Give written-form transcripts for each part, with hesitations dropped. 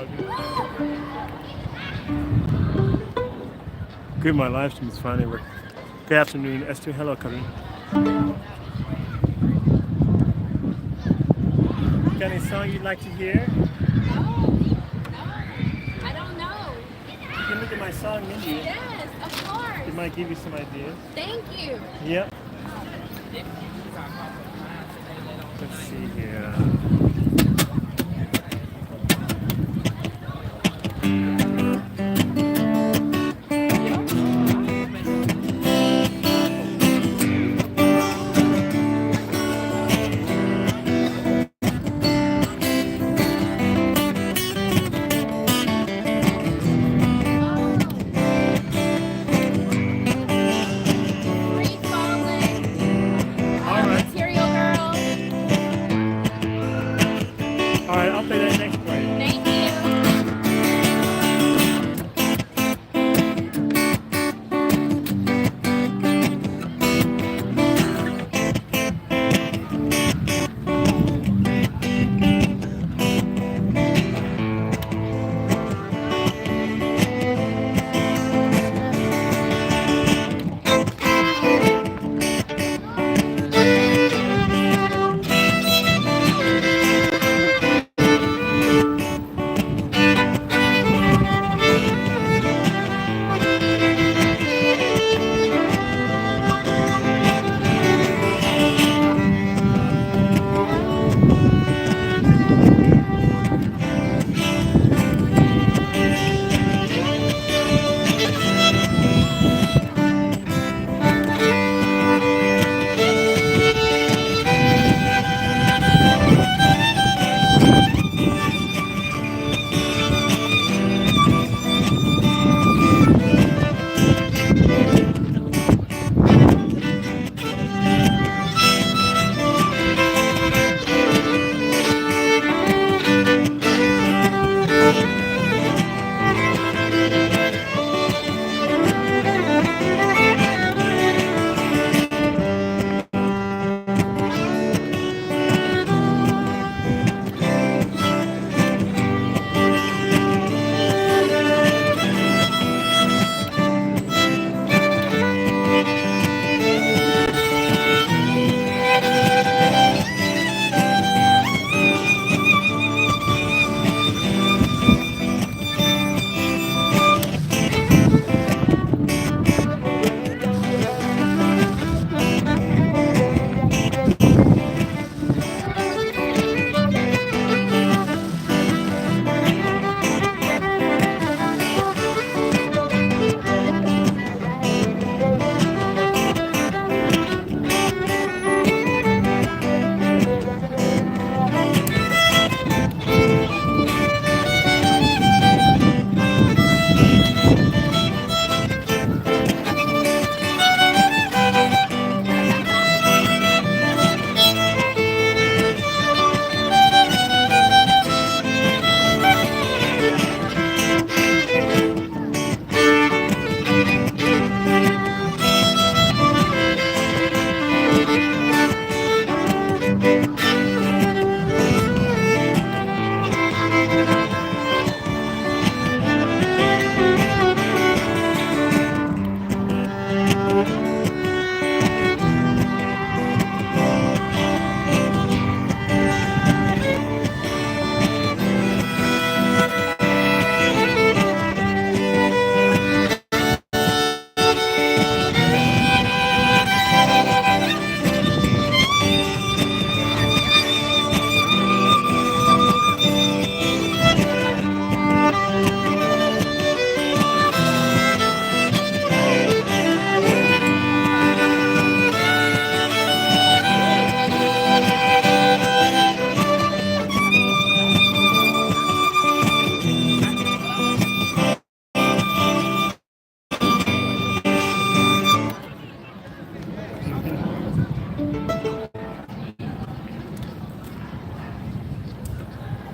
all good. Good, my live stream is finally working. Good afternoon, Esther. Hello, Karim. Got any song you'd like to hear? I don't know. You can look at my song menu. Yes, of course. It might give you some ideas. Thank you. Yep. Let's see here.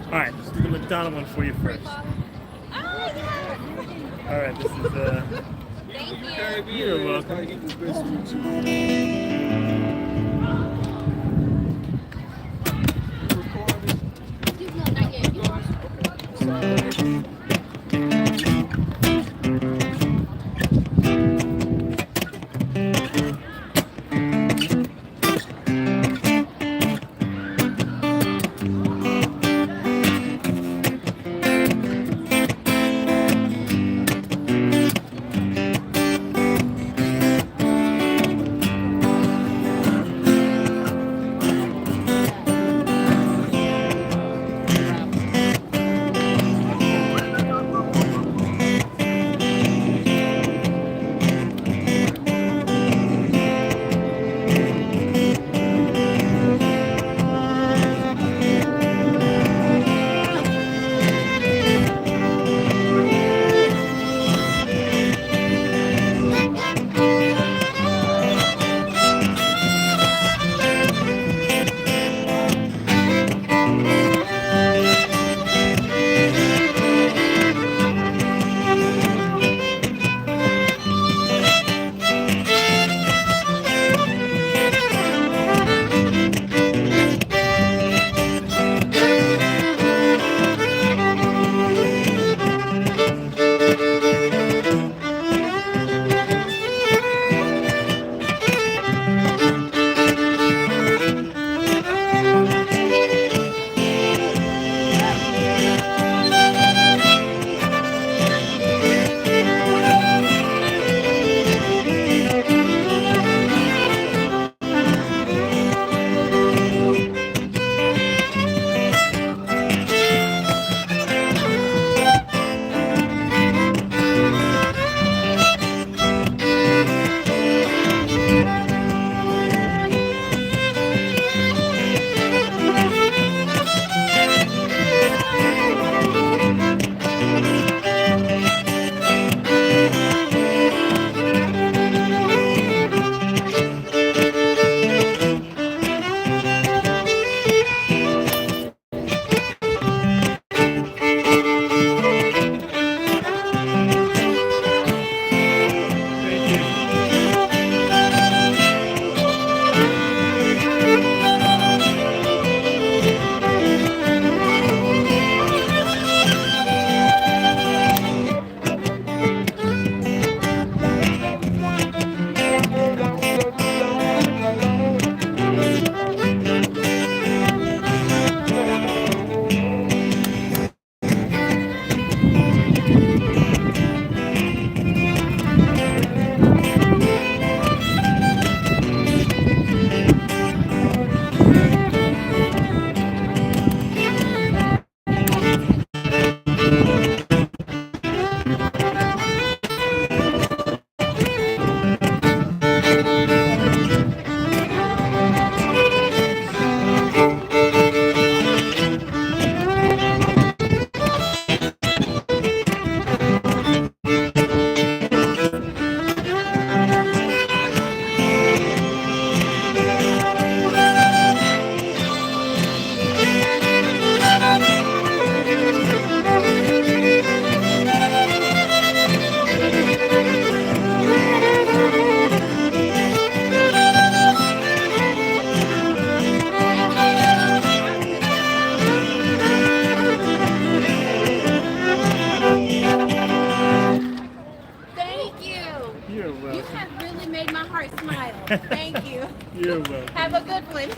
Alright, let's do the McDonald one for you first. Alright, this is Thank you. You're welcome. Not yet.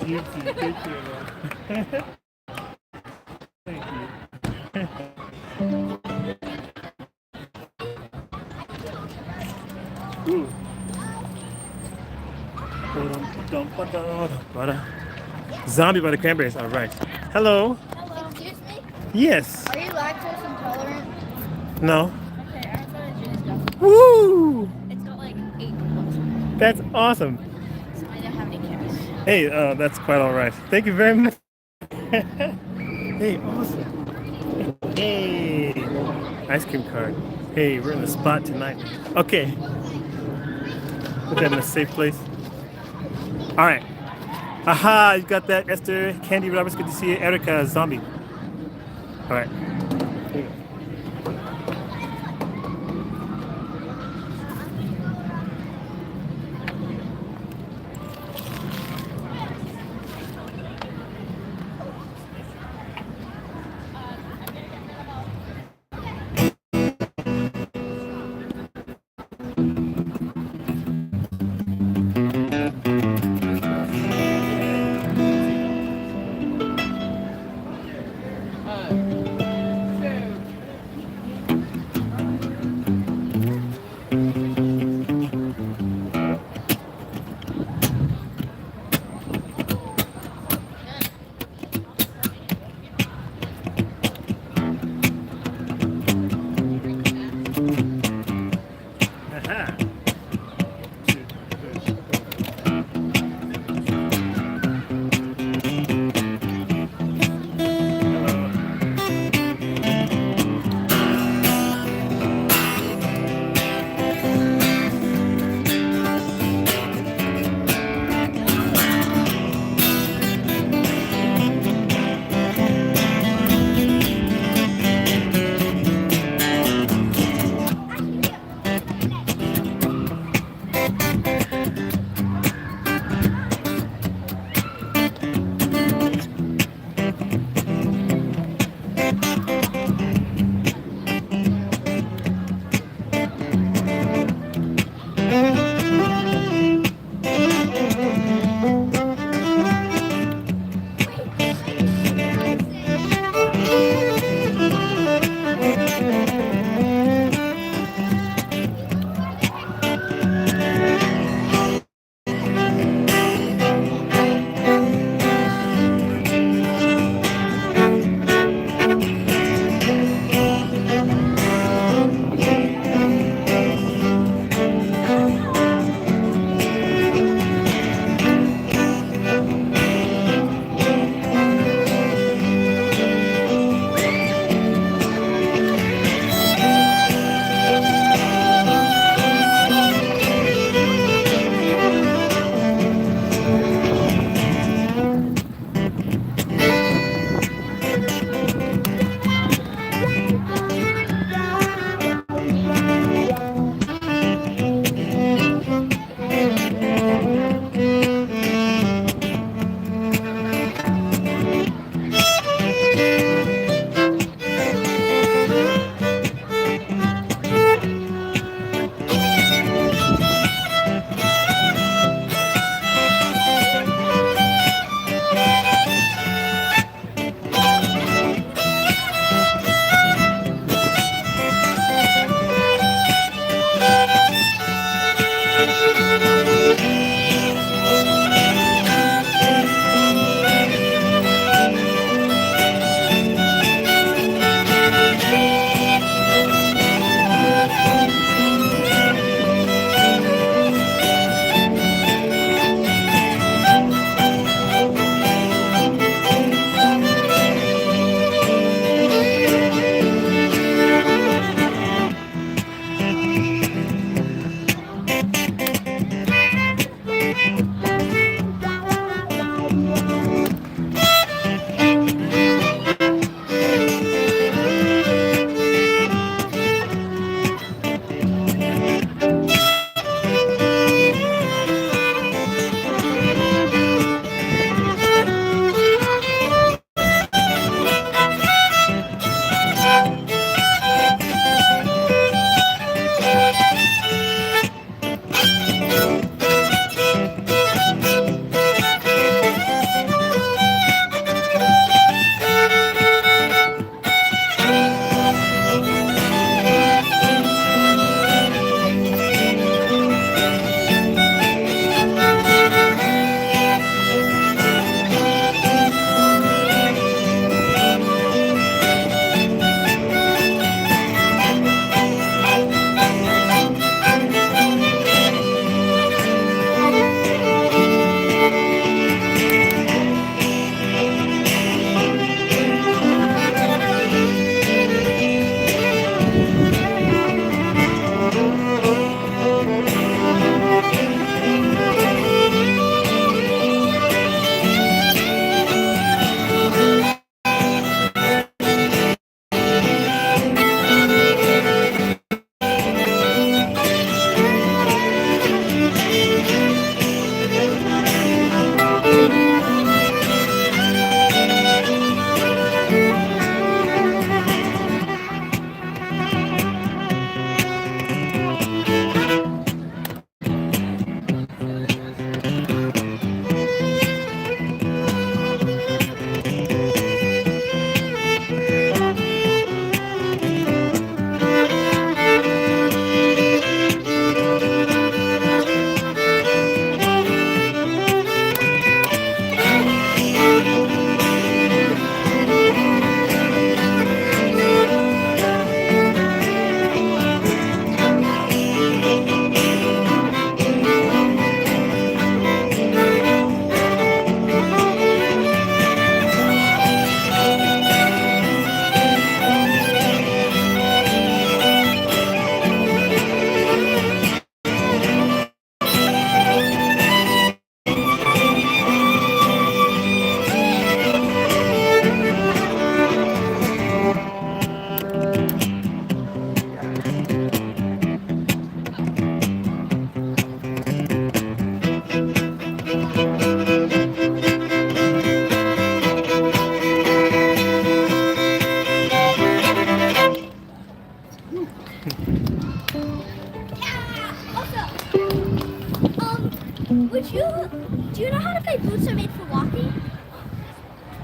You too. Take care, man. Thank you. Ooh. Zombie by the Cranberries. All right. Hello. Hello. Excuse me? Yes. Are you lactose intolerant? No. Okay, I found a juice stuff. Woo! It's got like 8 books in That's awesome. it, so I don't have any cash. Hey, that's quite all right. Thank you very much. Hey, awesome. Hey, ice cream cart. Hey, we're in the spot tonight. Okay. Put that in a safe place. All right. Aha, you got that, Esther. Candy Roberts, good to see you. Erica, zombie. All right. Here you go.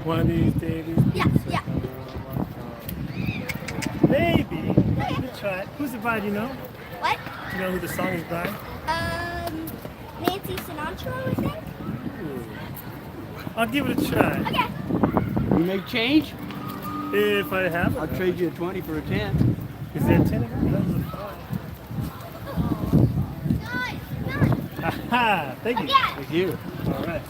One of these days. Yeah, yeah. Maybe. Maybe try it. Who's it by? Do you know? What? Do you know who the song is by? Nancy Sinatra, I think. Ooh. I'll give it a try. Okay. You make change? If I have it. I'll trade you a 20 for a 10. Is there a 10 of them? That was a 5. Aha! Thank you. Okay. Thank you. All right.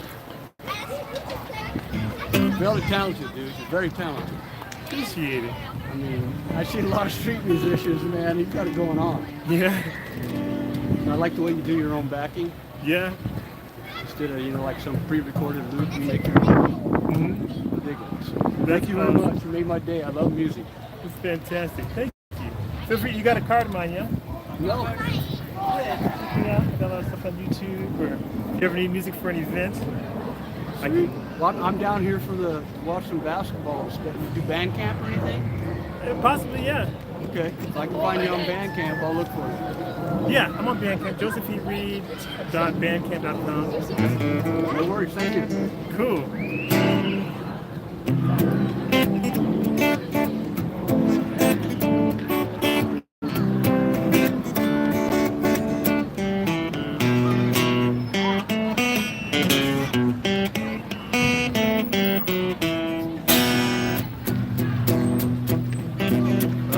Very talented, dude. You're very talented. Appreciate it. I mean, I see a lot of street musicians, man. You've got it going on. Yeah. And I like the way you do your own backing. Yeah. Instead of, like some pre-recorded loop, you make your own. Ridiculous. Thank you very much. You made my day. I love music. It's fantastic. Thank you. Feel free. You got a card of mine, yeah? No. Yeah. I got a lot of stuff on YouTube. Or if you ever need music for an event, I can. Well, I'm down here for to watch some basketball. You do Bandcamp or anything? Possibly, yeah. Okay. If I can find you on Bandcamp, I'll look for you. Yeah, I'm on Bandcamp. josephereed.bandcamp.com. No worries. Thank you. Cool.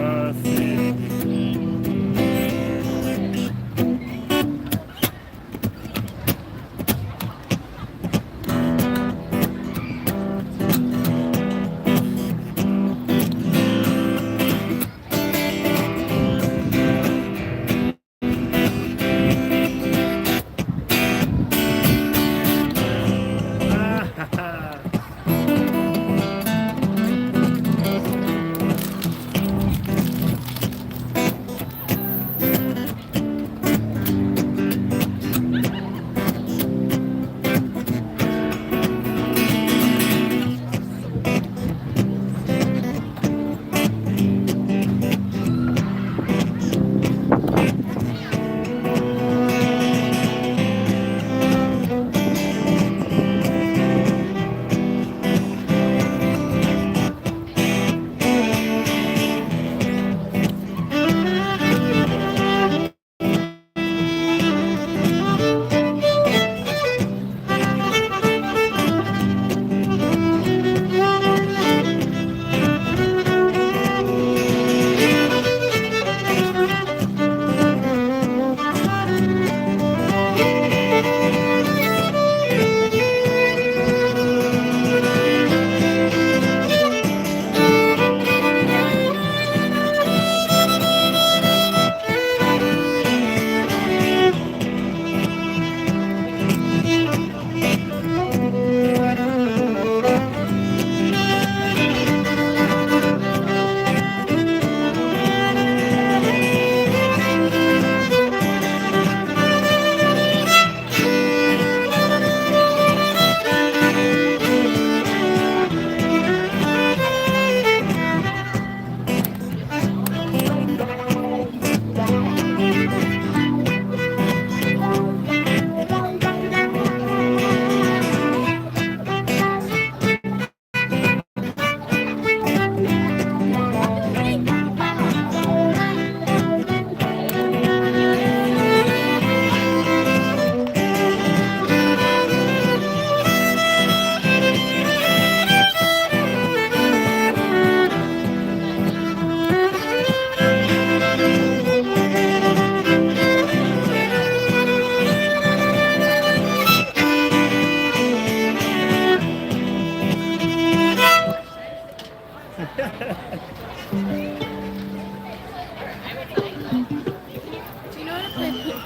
Let's see.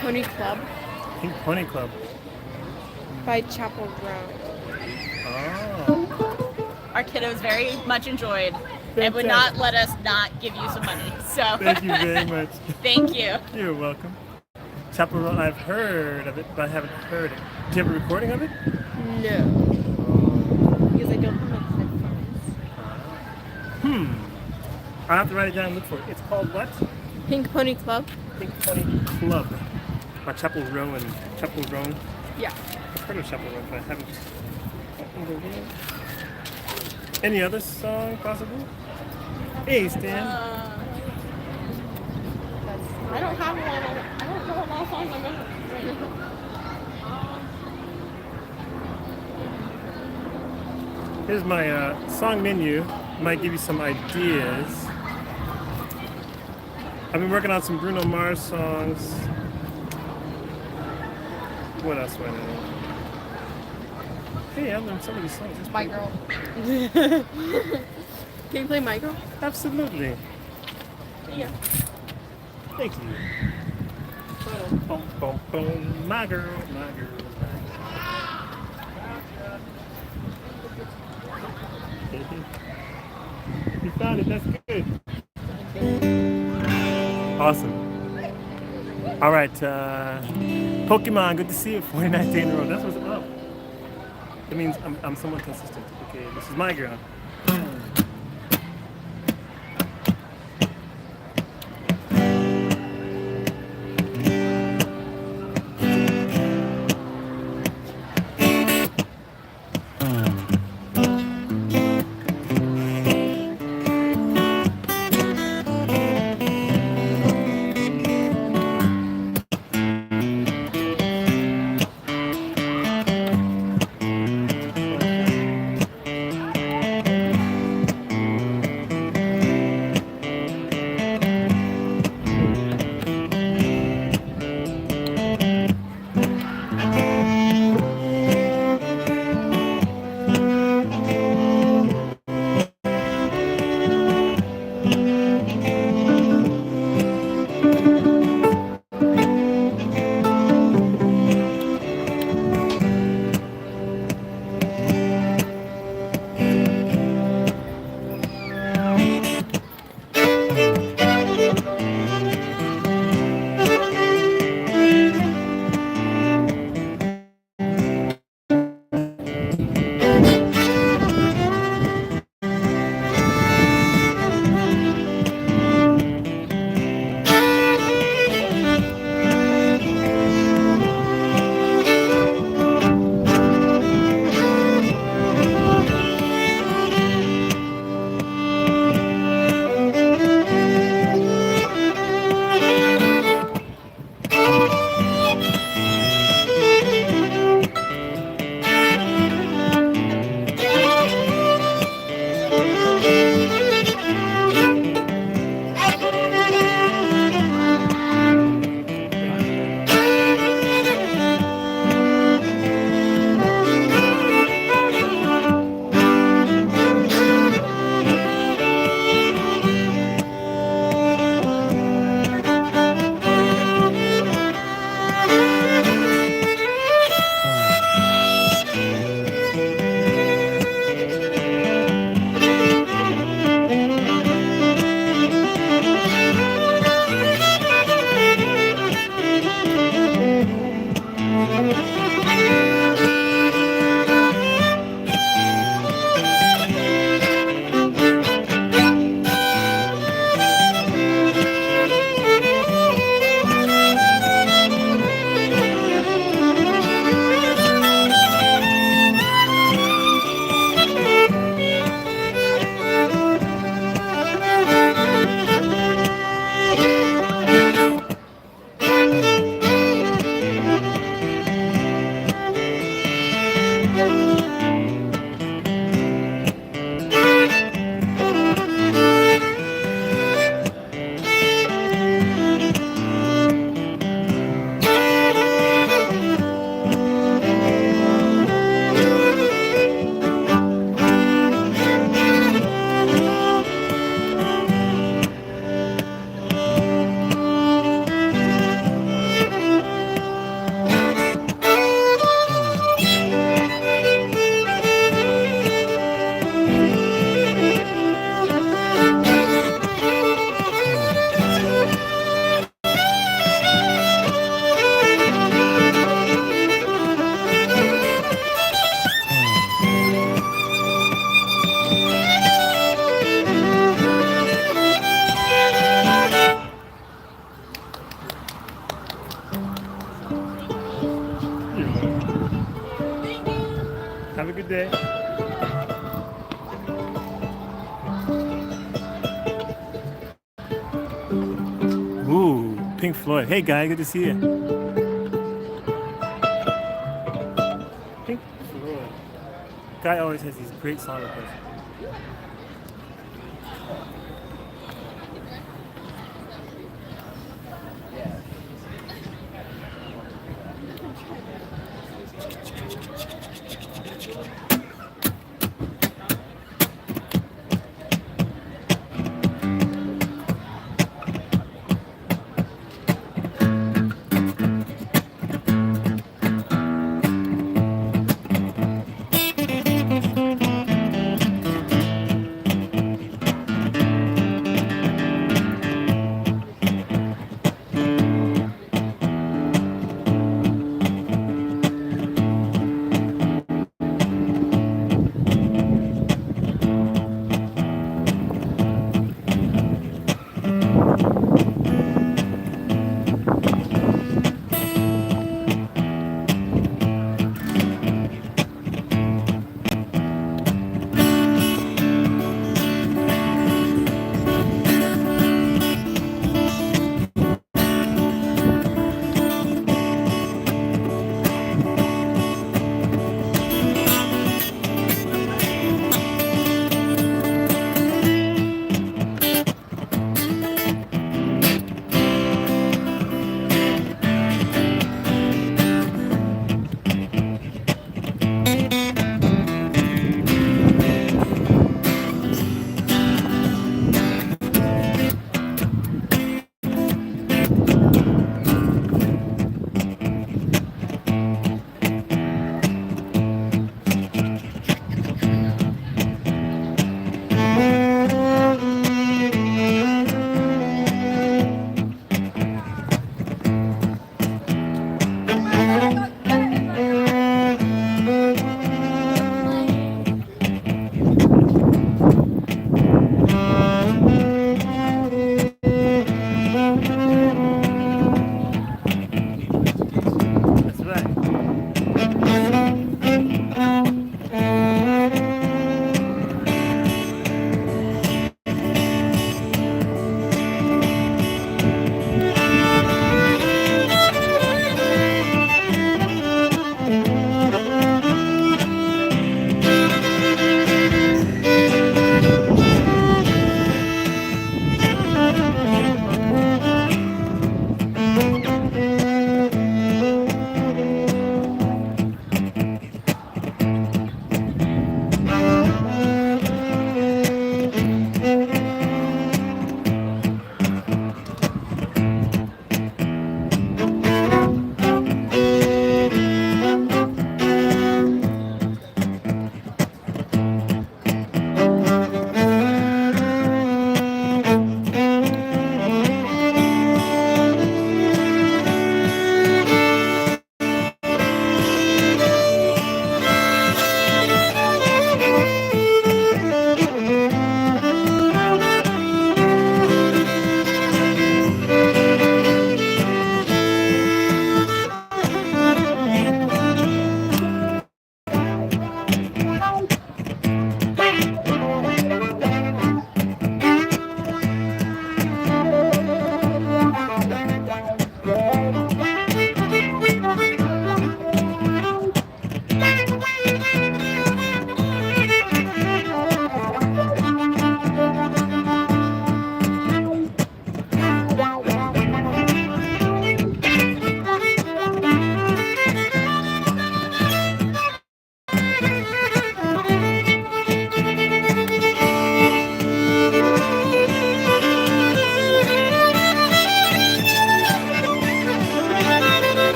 Pony Club Pink Pony Club. by Chapel Row. Oh. Our kiddos very much enjoyed and would not let us not give you some money. So Thank you very much. thank you. You're welcome. Chapel Row, I've heard of it, but I haven't heard it. Do you have a recording of it? No. Because I don't have my headphones. I'll have to write it down and look for it. It's called what? Pink Pony Club? Pink Pony Club. By Chapel Row and Chapel Row. Yeah. I've heard of Chapel Row, but I haven't. Any other song possible? Hey, Stan. I don't have one. I don't know a lot of songs I know right now. Here's my song menu. Might give you some ideas. I've been working on some Bruno Mars songs. What else do I know? Hey, I learned some of these songs. That's My pretty girl. Can you play My Girl? cool. Absolutely. Yeah. Thank you. Boom, boom, boom. My girl, my girl, my girl. You found it. That's good. Awesome. All right. Pokemon, good to see you. 49th day in a row. That's what's up. That means I'm somewhat consistent. Okay, this is my girl. Pink Floyd. Hey, guy, good to see you. Pink Floyd. Guy always has these great song requests.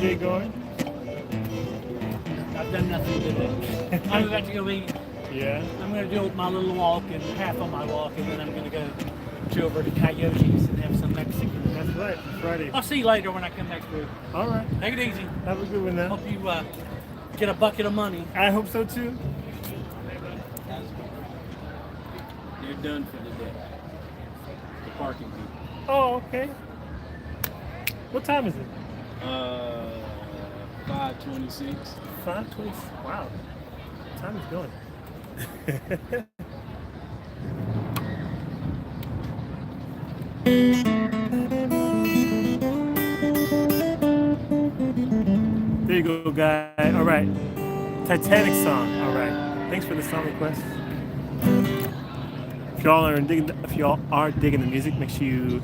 day going? I've done nothing today. I'm about to go eat. Yeah. I'm going to do my little walk and half of my walk, and then I'm going to go over to Coyotes and have some Mexican. That's right. Friday. I'll see you later when I come back through. All right. Take it easy. Have a good one now. Hope you get a bucket of money. I hope so too. They're done for the day. The parking people. Oh, okay. What time is it? 5:26. 5:20. Wow. Time is going. There you go, guy. All right. Titanic song. All right. Thanks for the song request. If y'all are digging the music, make sure you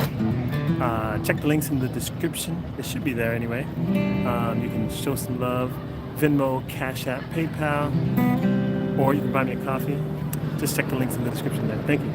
check the links in the description. It should be there anyway. You can show some love. Venmo, CashApp, PayPal, or you can buy me a coffee. Just check the links in the description there. Thank you.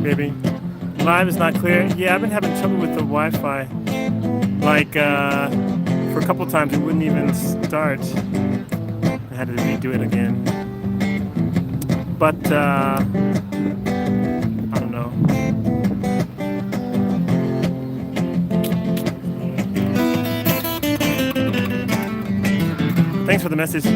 Baby. Live is not clear. Yeah, I've been having trouble with the Wi-Fi. Like, for a couple times it wouldn't even start. I had to redo it again. But, I don't know. Thanks for the message.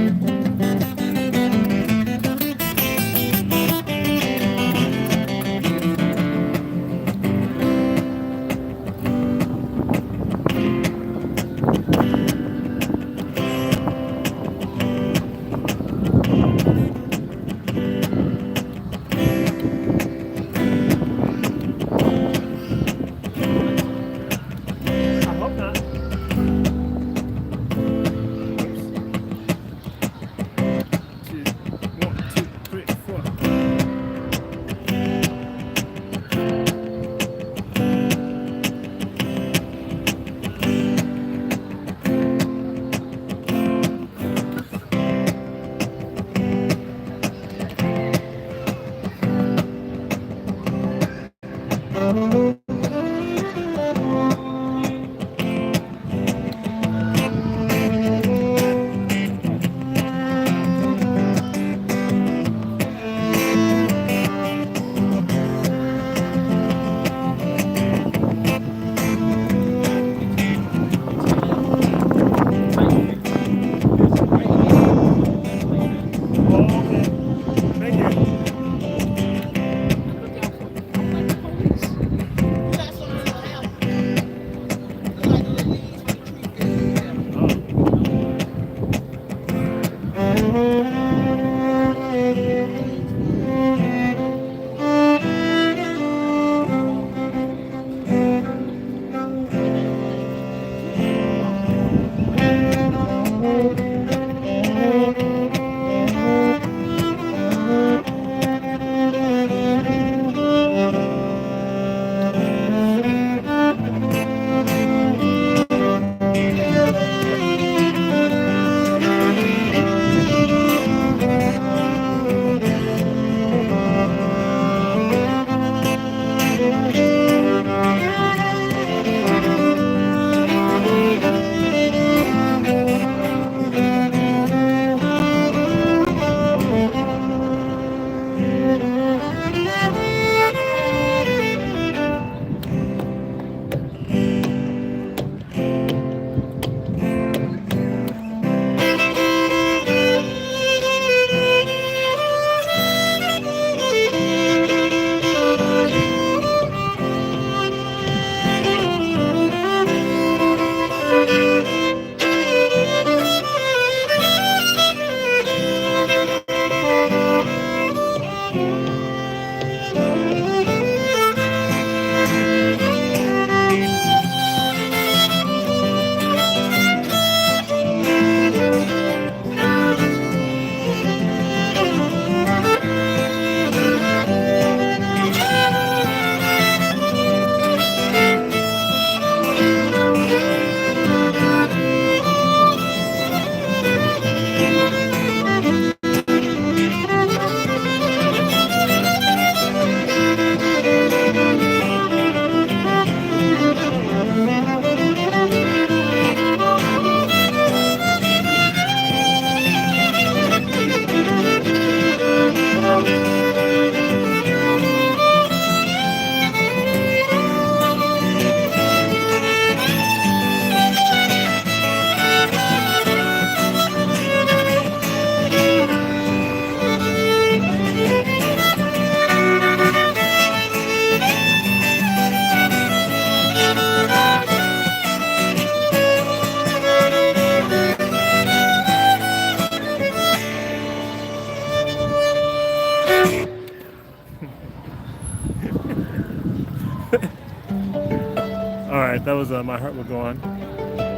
All right, that was My Heart Will Go On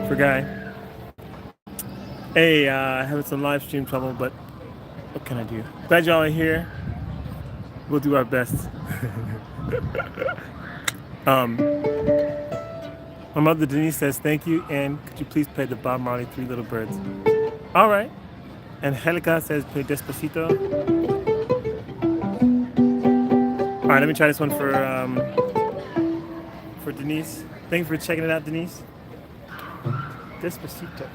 for Guy. Hey, having some live stream trouble, but what can I do? Glad y'all are here. We'll do our best. My mother Denise says thank you, and could you please play the Bob Marley Three Little Birds? All right. Angelica says play Despacito. All right, let me try this one for Denise. Thank you for checking it out, Denise. Despacito.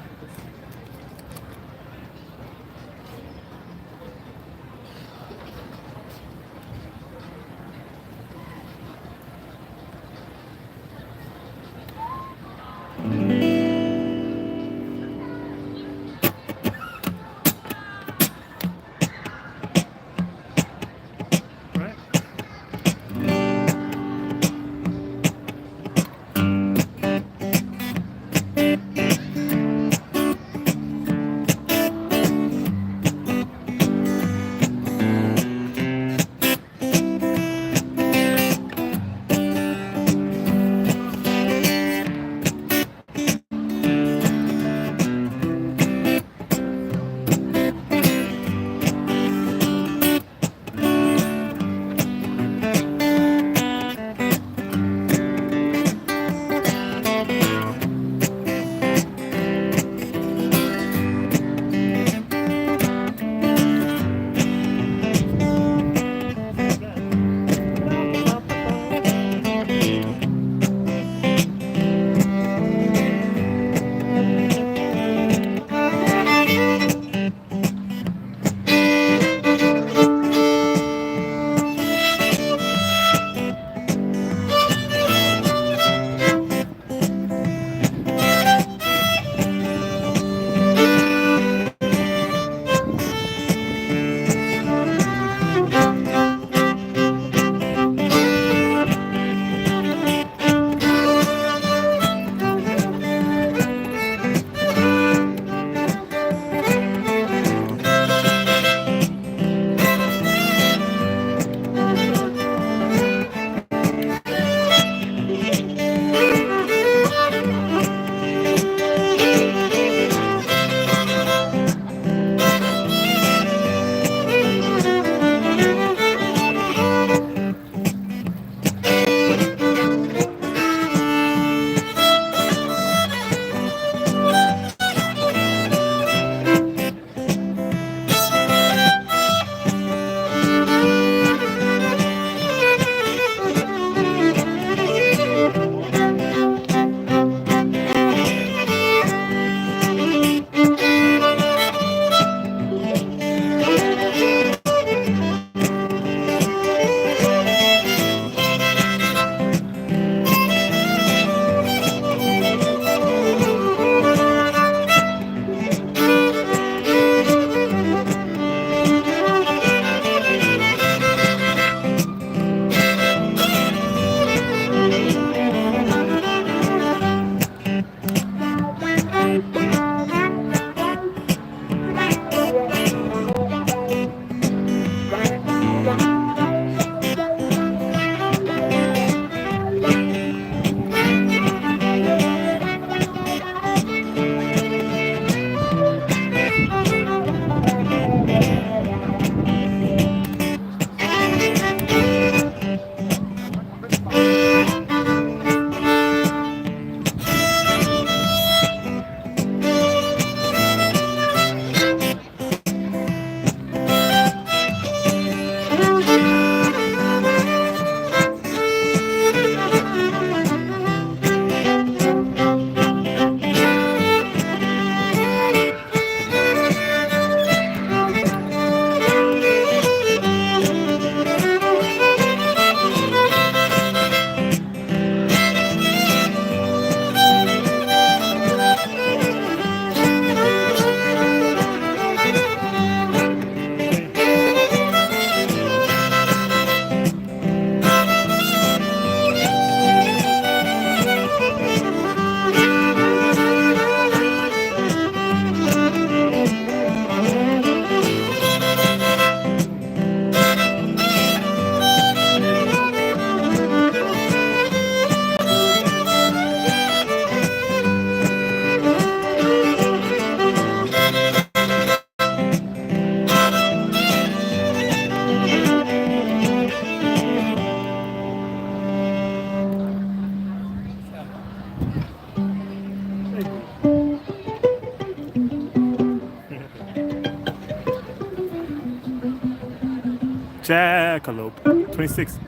Jackalope 26.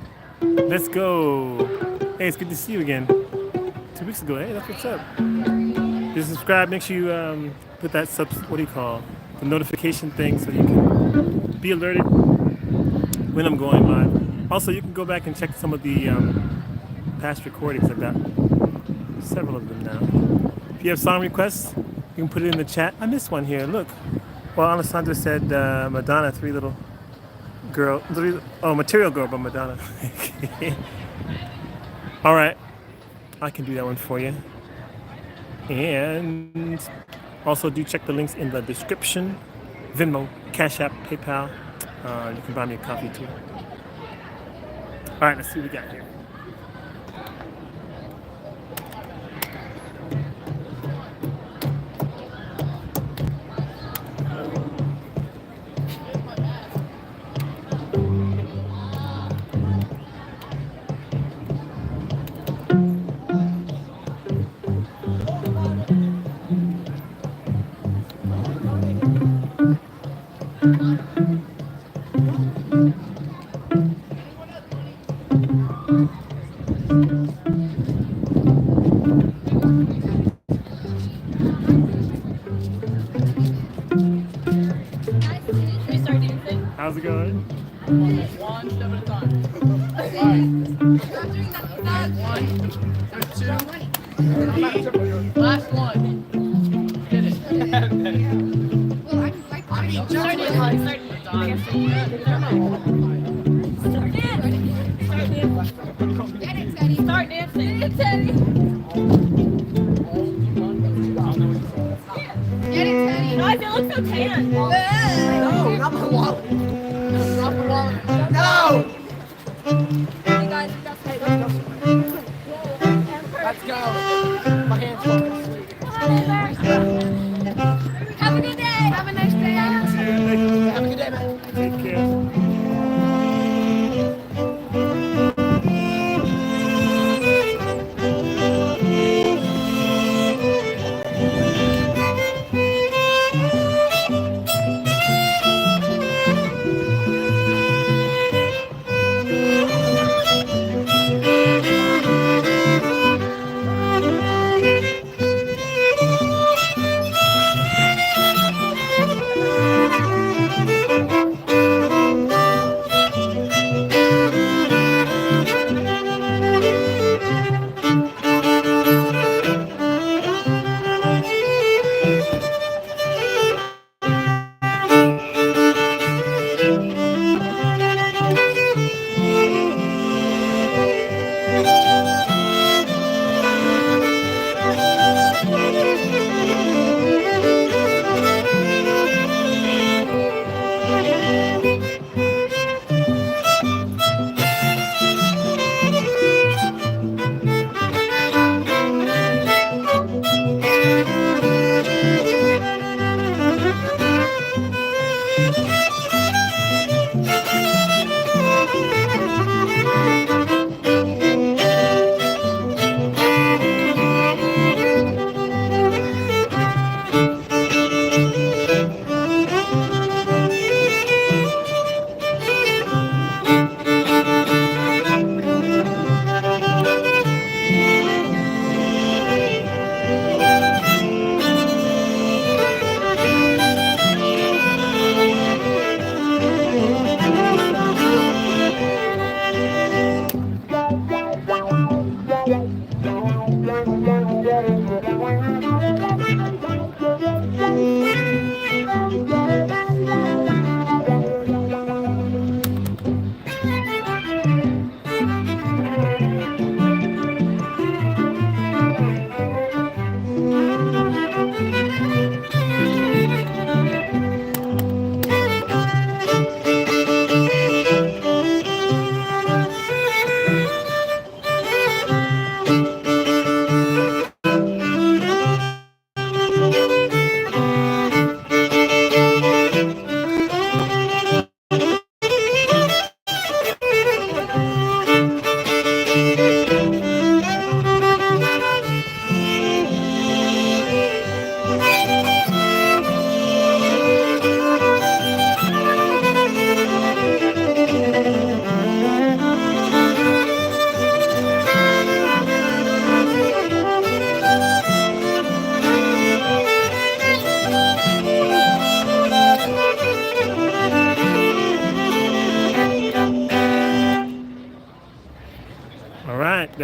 Let's go. Hey, it's good to see you again. 2 weeks ago. Hey, that's what's up. Just subscribe. Make sure you put that what do you call the notification thing so you can be alerted when I'm going live. Also, you can go back and check some of the past recordings. I've got several of them now. If you have song requests, you can put it in the chat. I missed one here. Look. Well, Alessandra said Madonna, Three Little Girl. Material Girl by Madonna. All right. I can do that one for you. And also do check the links in the description. Venmo, CashApp, PayPal. You can buy me a coffee too. All right, let's see what we got here. How's it going? One step at a time. One, two. Last one. Get it. Start dancing. Get it, Teddy. No, I feel like so tan. No, not my wallet. Drop the wallet. No! Hey guys, we got some Let's go. My hands fucking asleep. Have a good day. Have a nice day. Have a good day, man. Take care.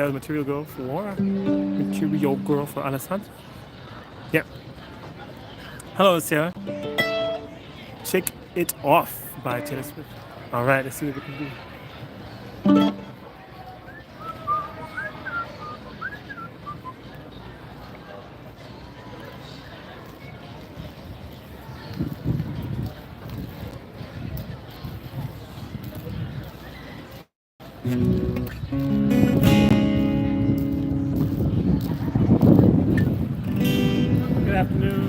Sarah's Material Girl for Laura. Material Girl for Alessandra. Yeah. Hello, Sarah. Shake It Off by Taylor Swift. All right, let's see what we can do. Good afternoon.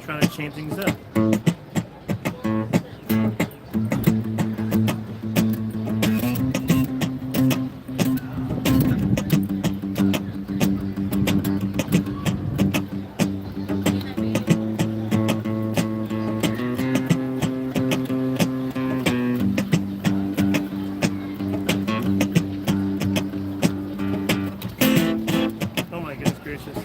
Trying to change things up. Oh my goodness gracious.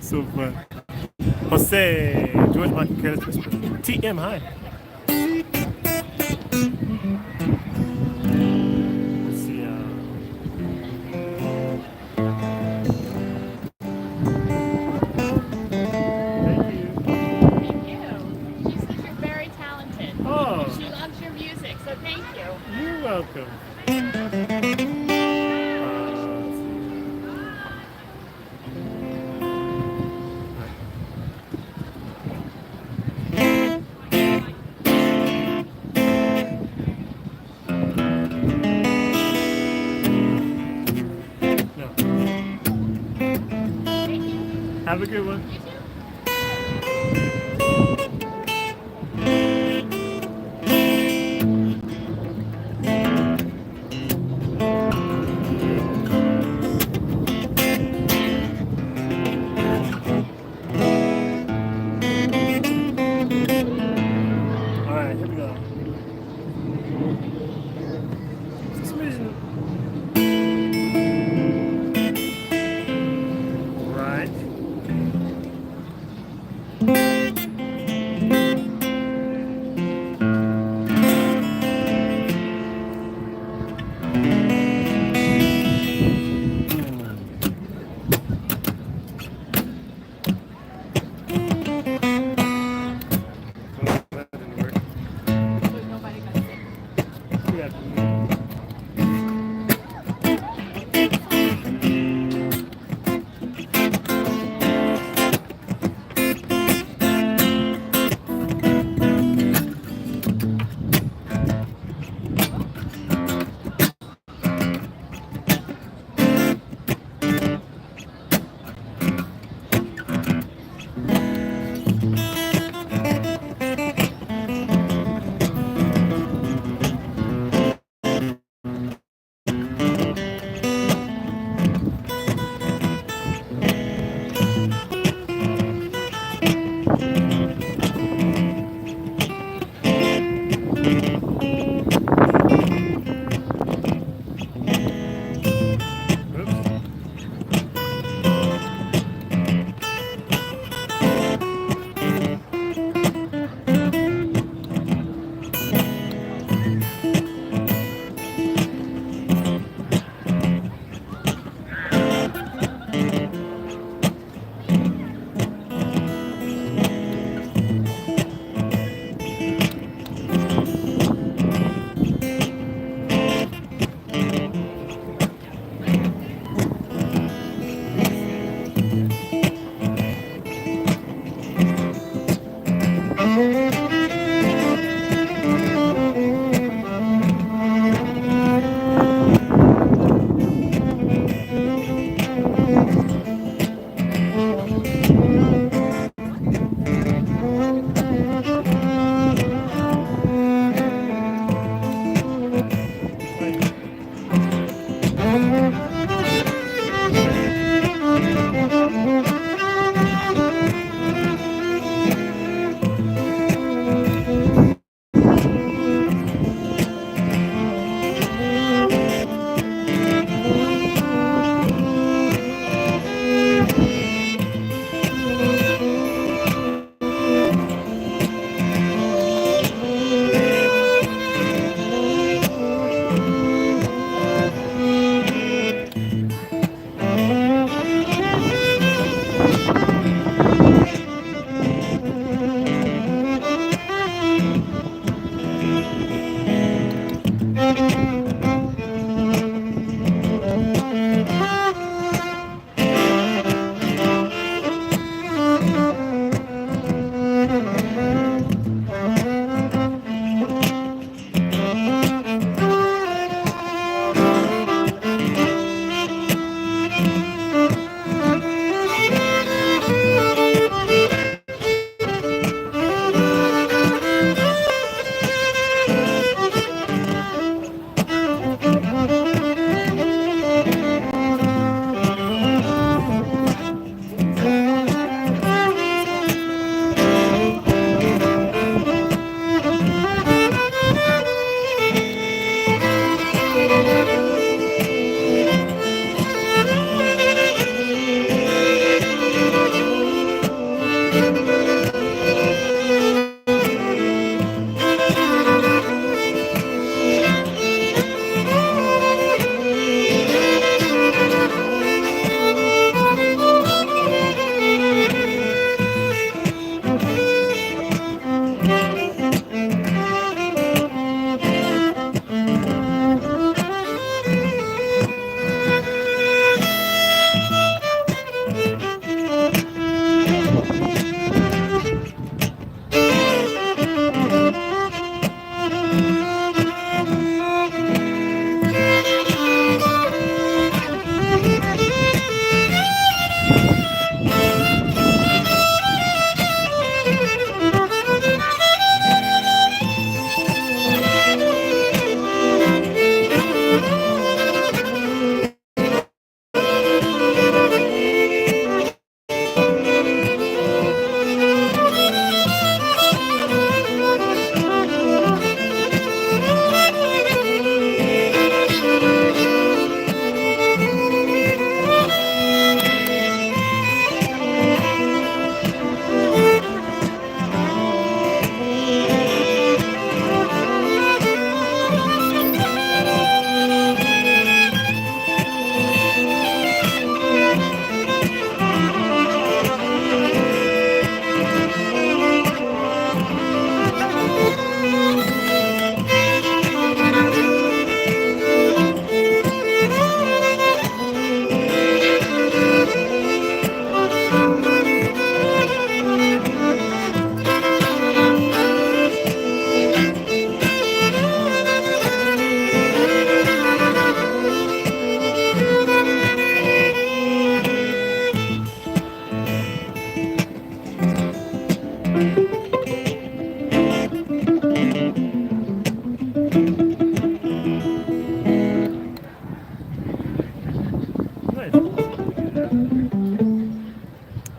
So fun. Jose, George Michael Curtis Whisper. TM, hi. Let's see. Thank you. Thank you. She says you're very talented. Oh. She loves your music, so thank you. You're welcome. Have a good one. You too. All right, here we go. For some reason, right.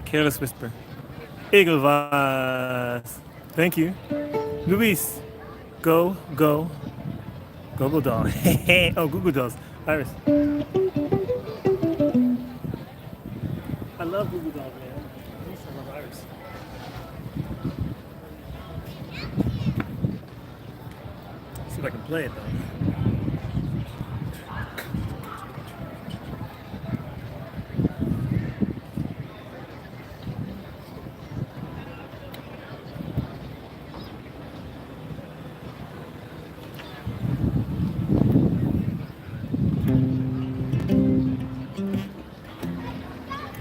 Careless Whisper. Egelvas. Thank you. Luis. Go, go. Google Doll. Oh, Google Dolls. Iris. I love Google Dolls, man. I also love Iris. See if I can play it, though.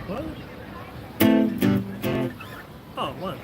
What? Oh, one.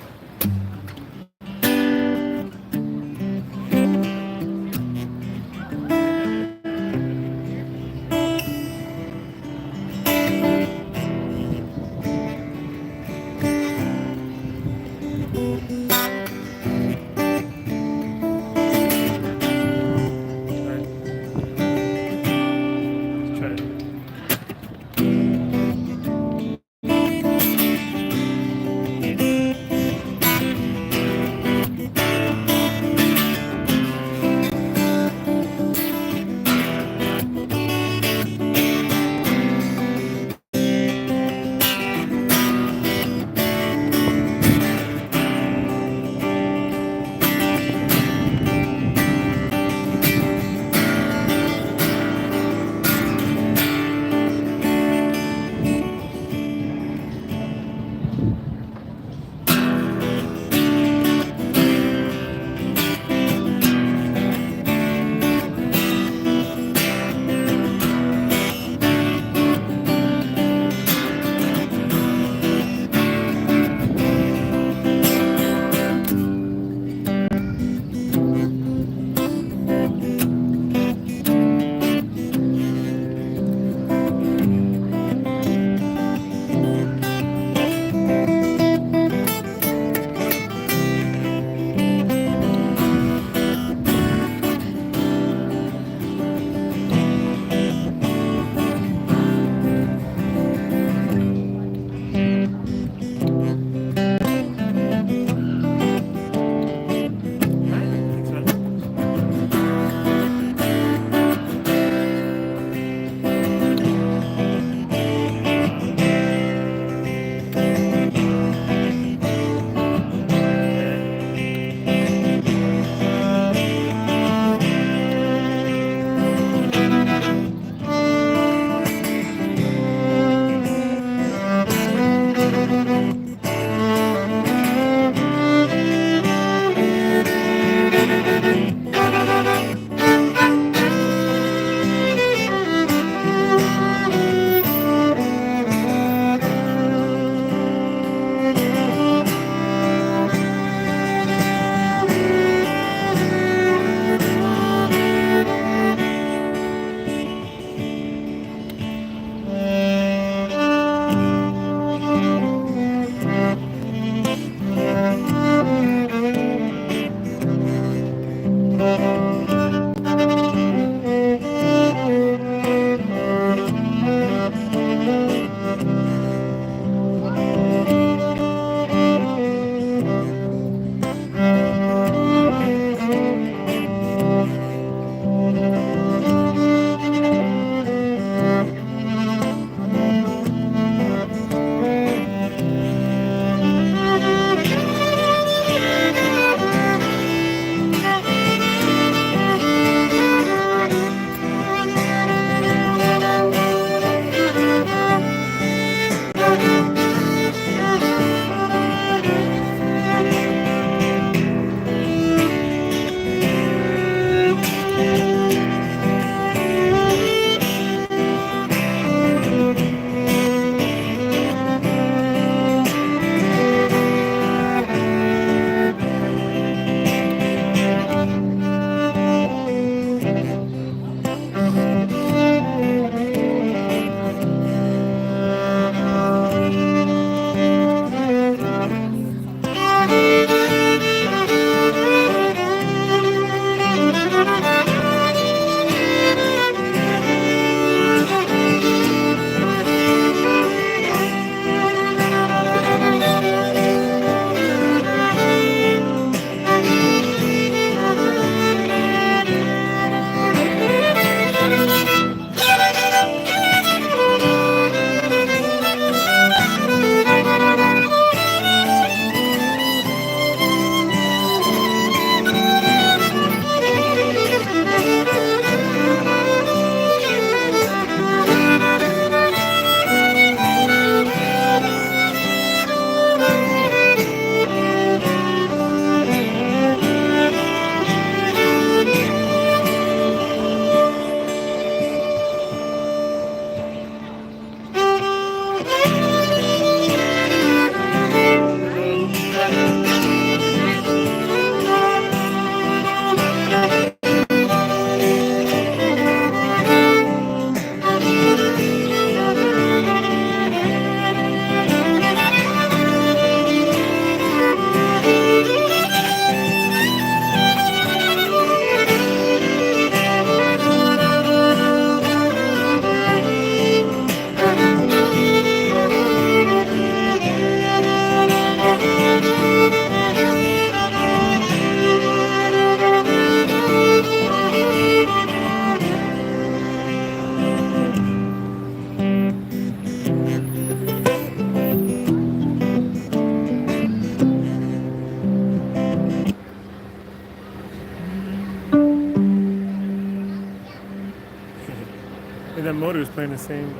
And that motor is playing the same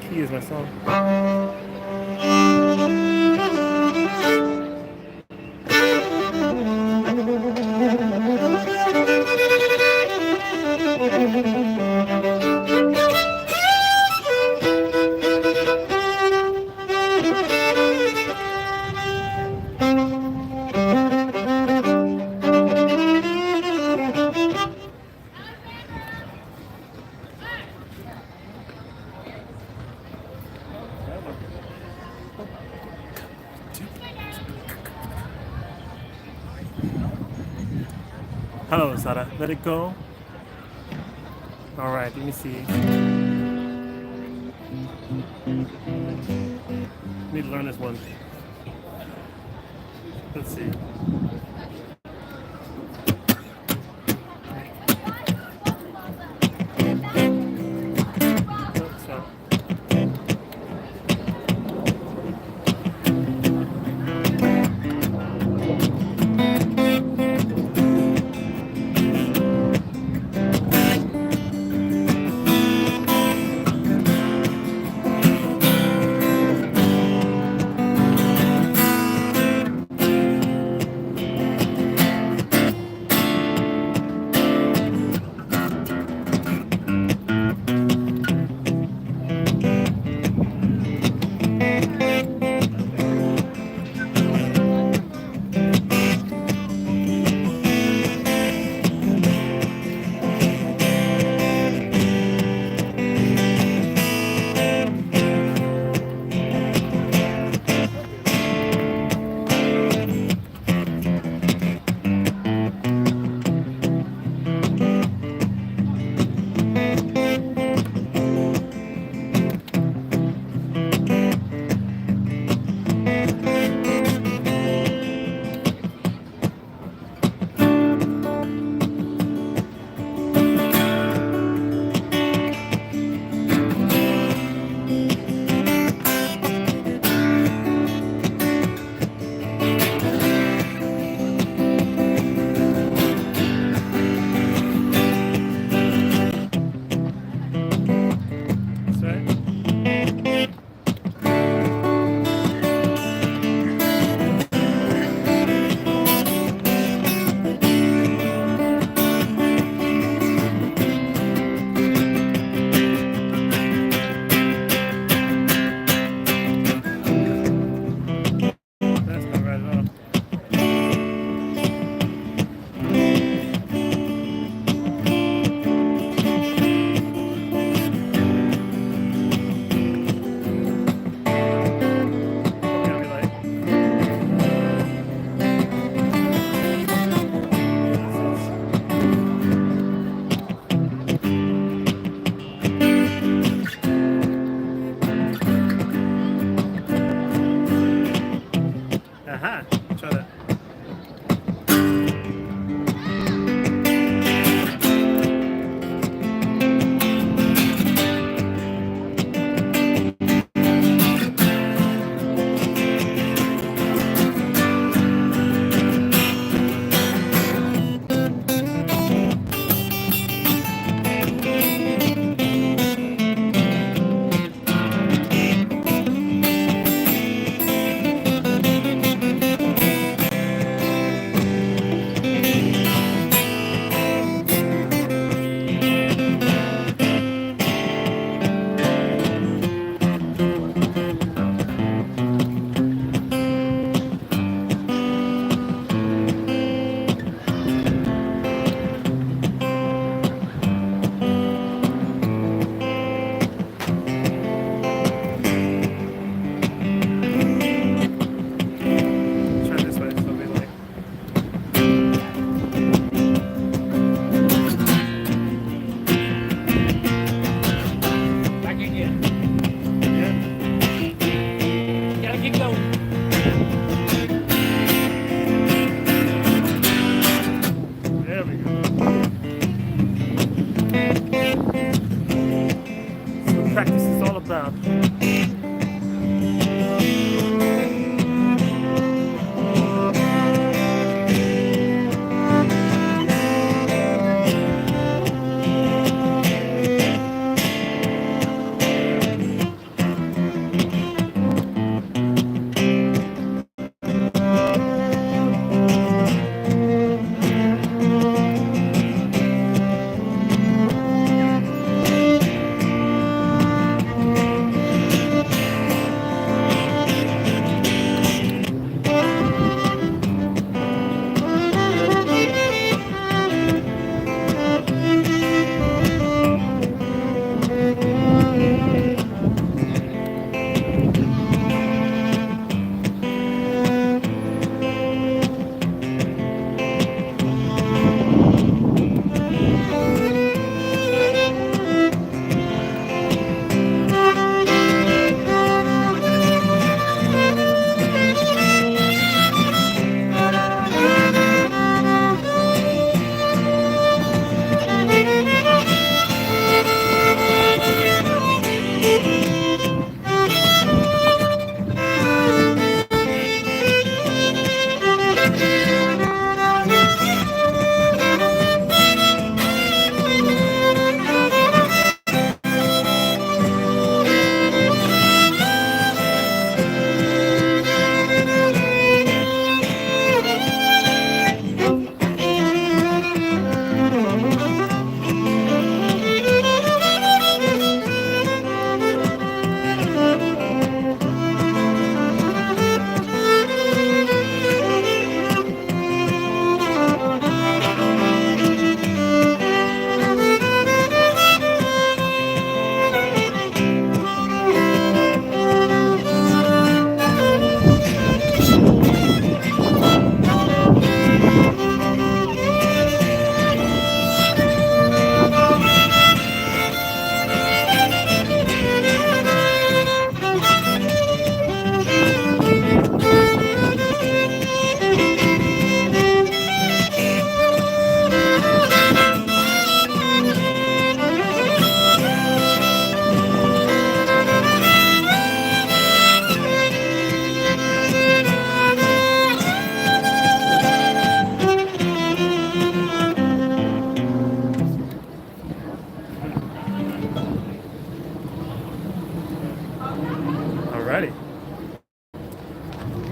key as my song. Hello, Sara. Let it go. All right, let me see. Need to learn this one. Let's see.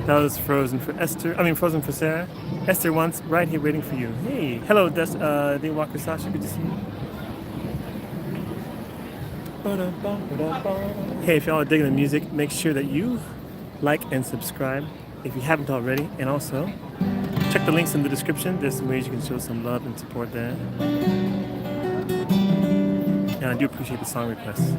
That was Frozen for Esther. I mean, Frozen for Sarah. Esther wants right here waiting for you. Hey, hello, Day Walker Sasha. Good to see you. Hey, if y'all are digging the music, make sure that you like and subscribe if you haven't already. And also, check the links in the description. There's some ways you can show some love and support there. And I do appreciate the song requests.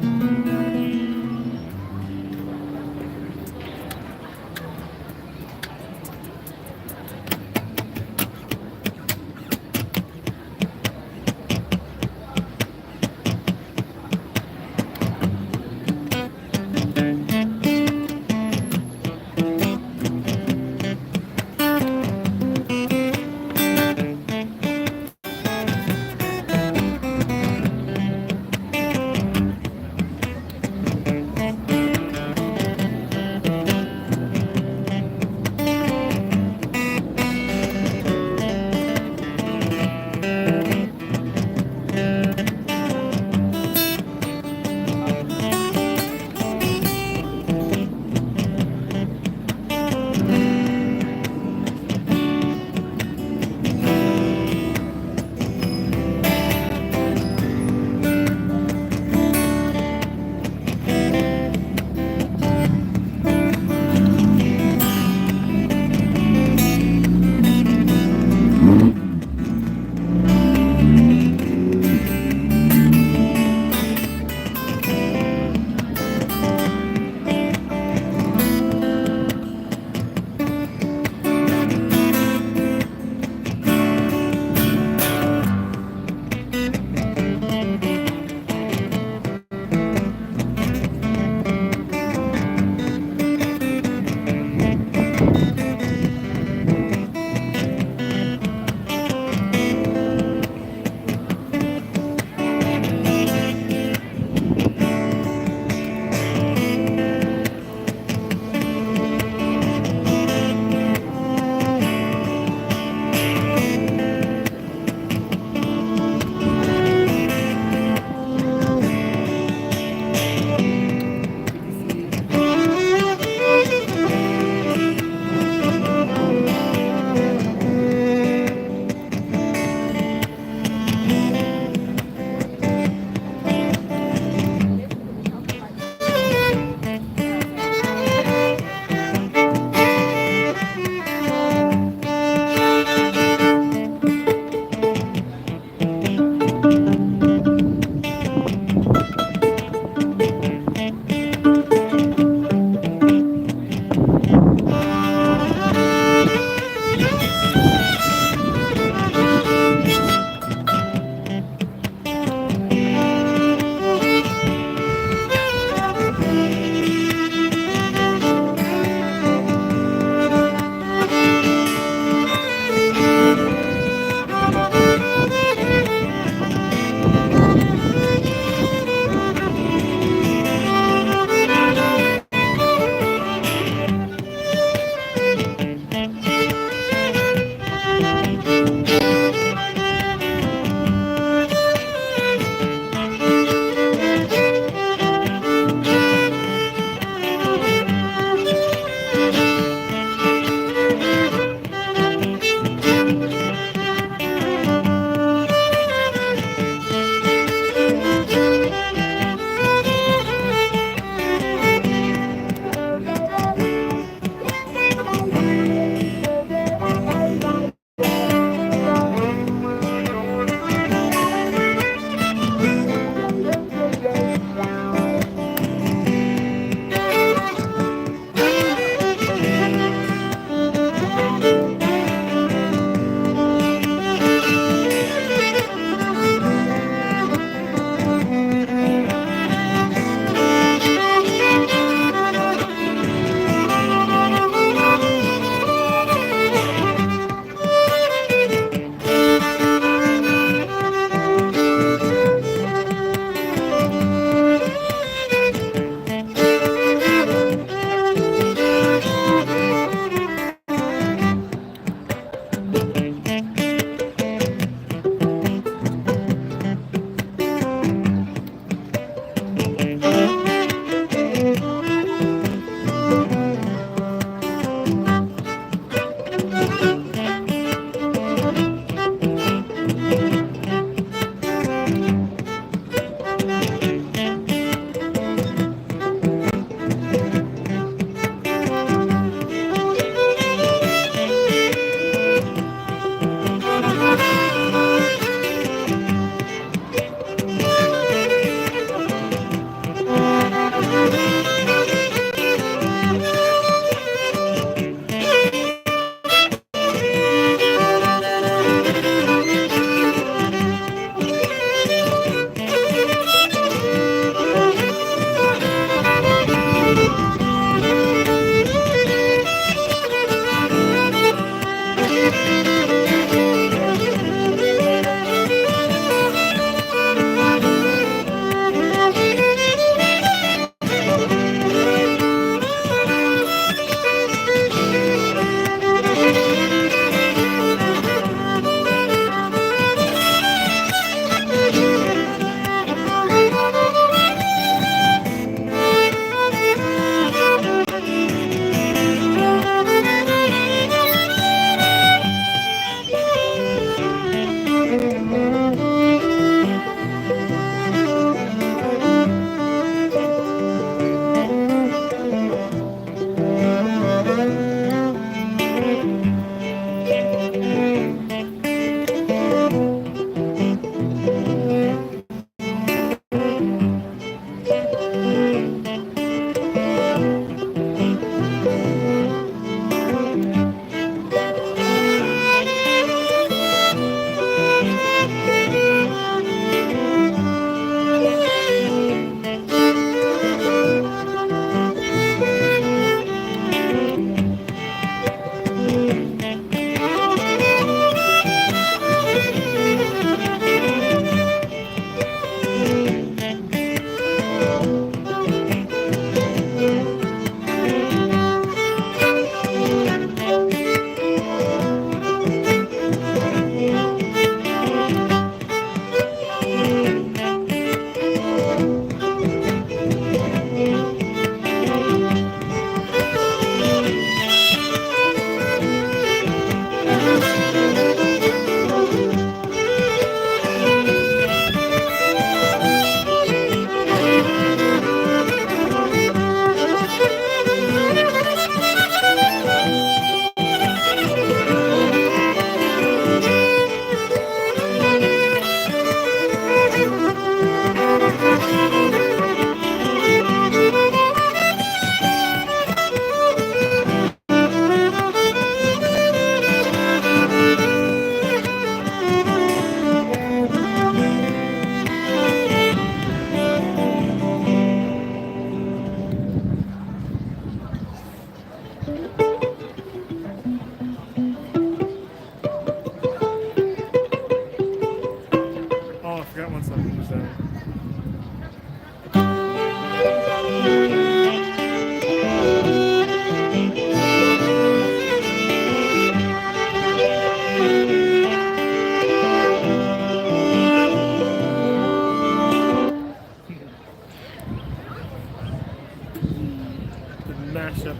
mashup,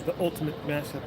the ultimate mashup.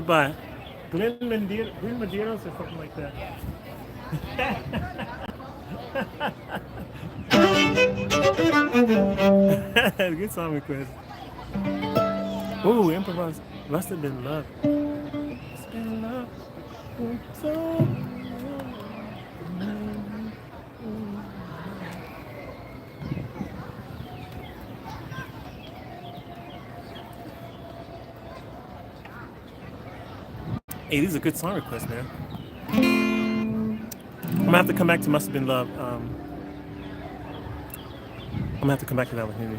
sponsored by Glen Medeiros or something like that. Good song request. Ooh, improvise. Must have been love. Must have been love. Hey, these are good song requests, man. I'm gonna have to come back to Must Have Been Love. I'm gonna have to come back to that one, maybe.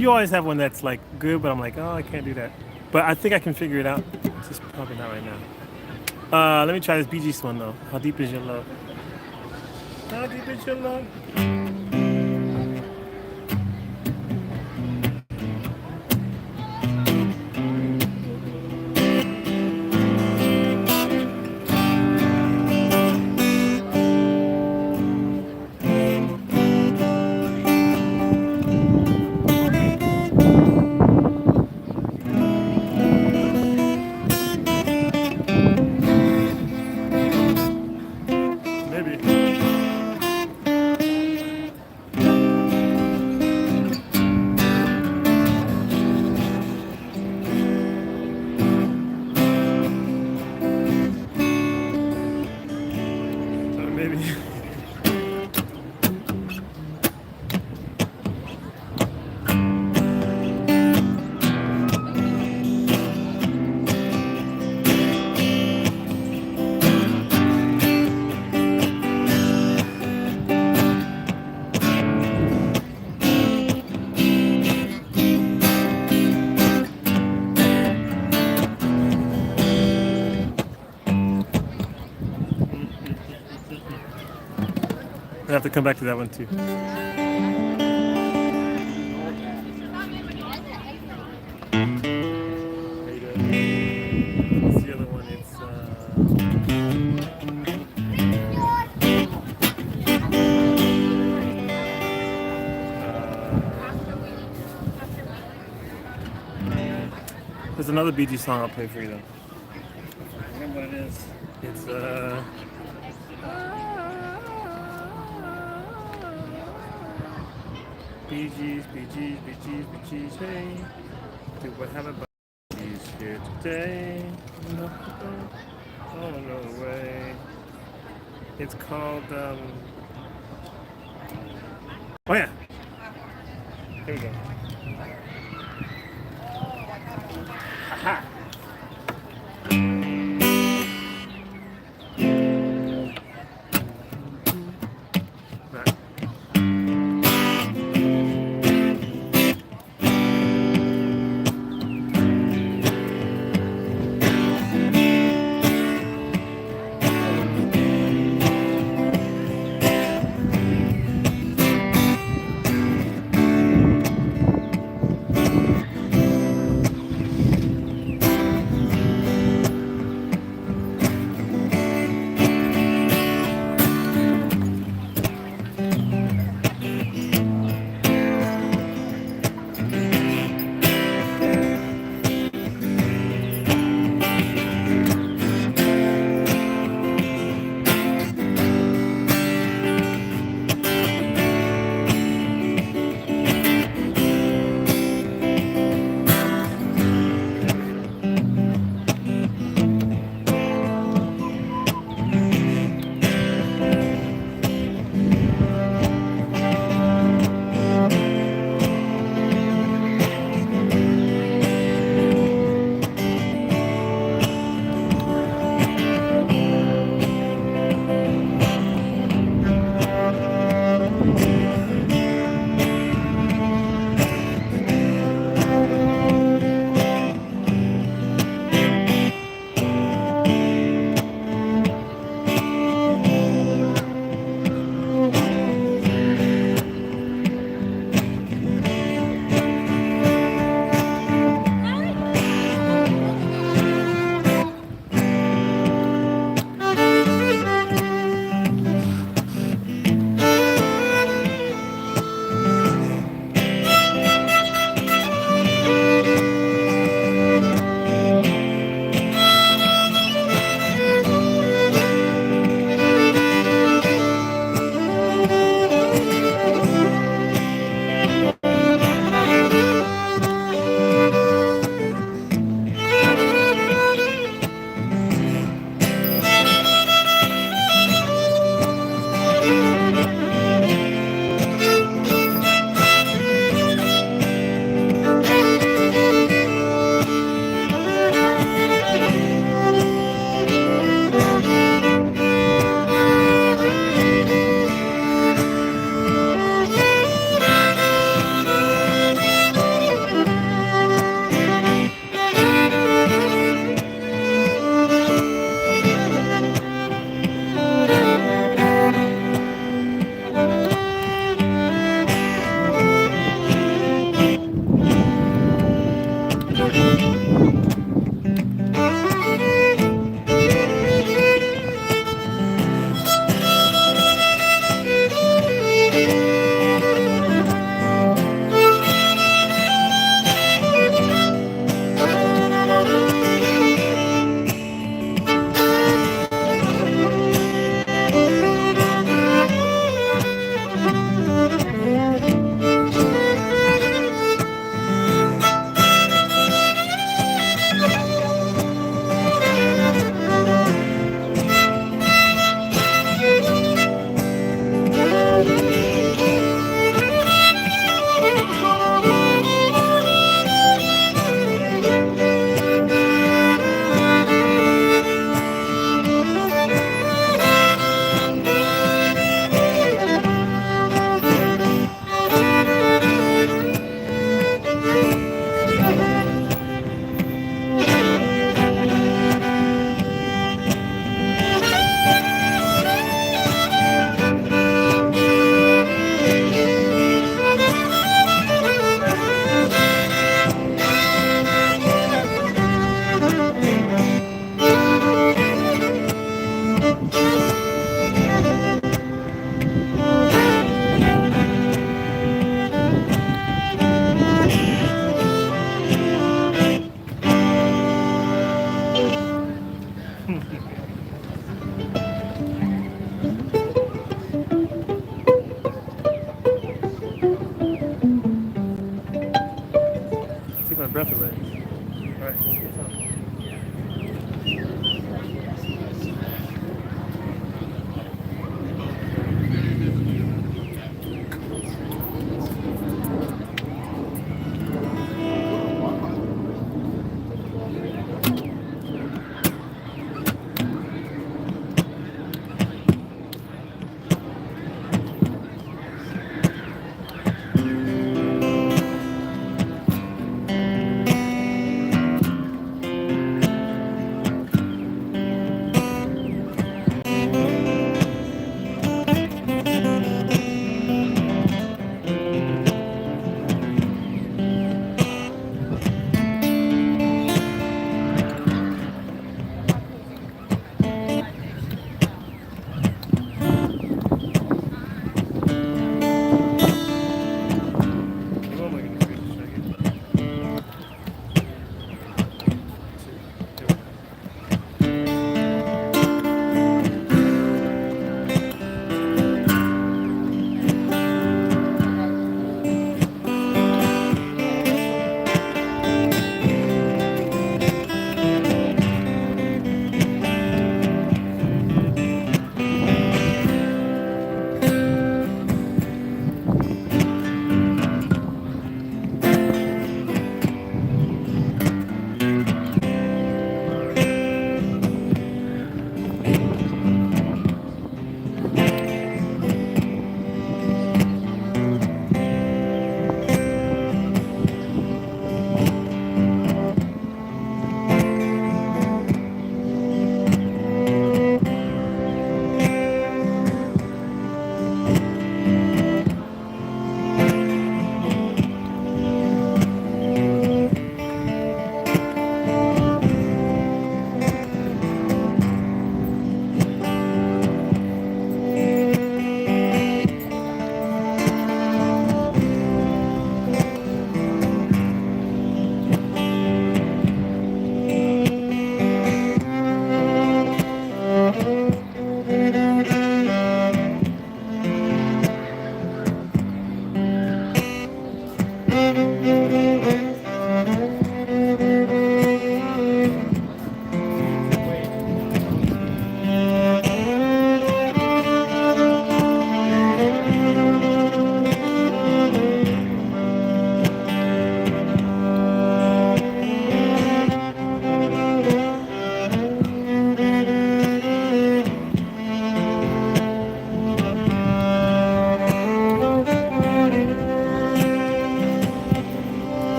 You always have one that's like good, but I'm like, oh, I can't do that. But I think I can figure it out. It's just probably not right now. Let me try this Bee Gees one though. How deep is your love? How deep is your love? Maybe. Maybe. I have to come back to that one too. What's the other one? It's there's another Bee Gees song I'll play for you though. I remember what it is. It's Bee Gees, Bee Gees, Bee Gees, Bee Gees, hey. Do what happened about Bee Gees here today? Oh, no way. It's called, oh yeah. Here we go. Ha-ha. Right.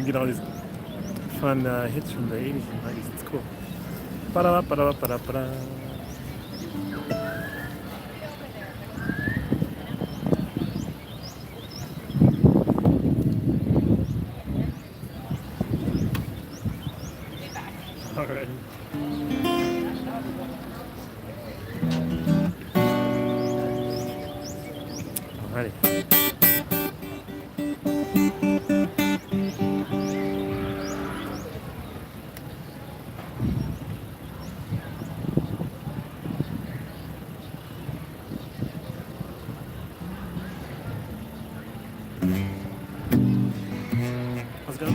gonna get all these fun hits from the 80s and 90s. It's cool. Ba-da, ba-da, ba-da, ba-da. All right. Alrighty. Let's go.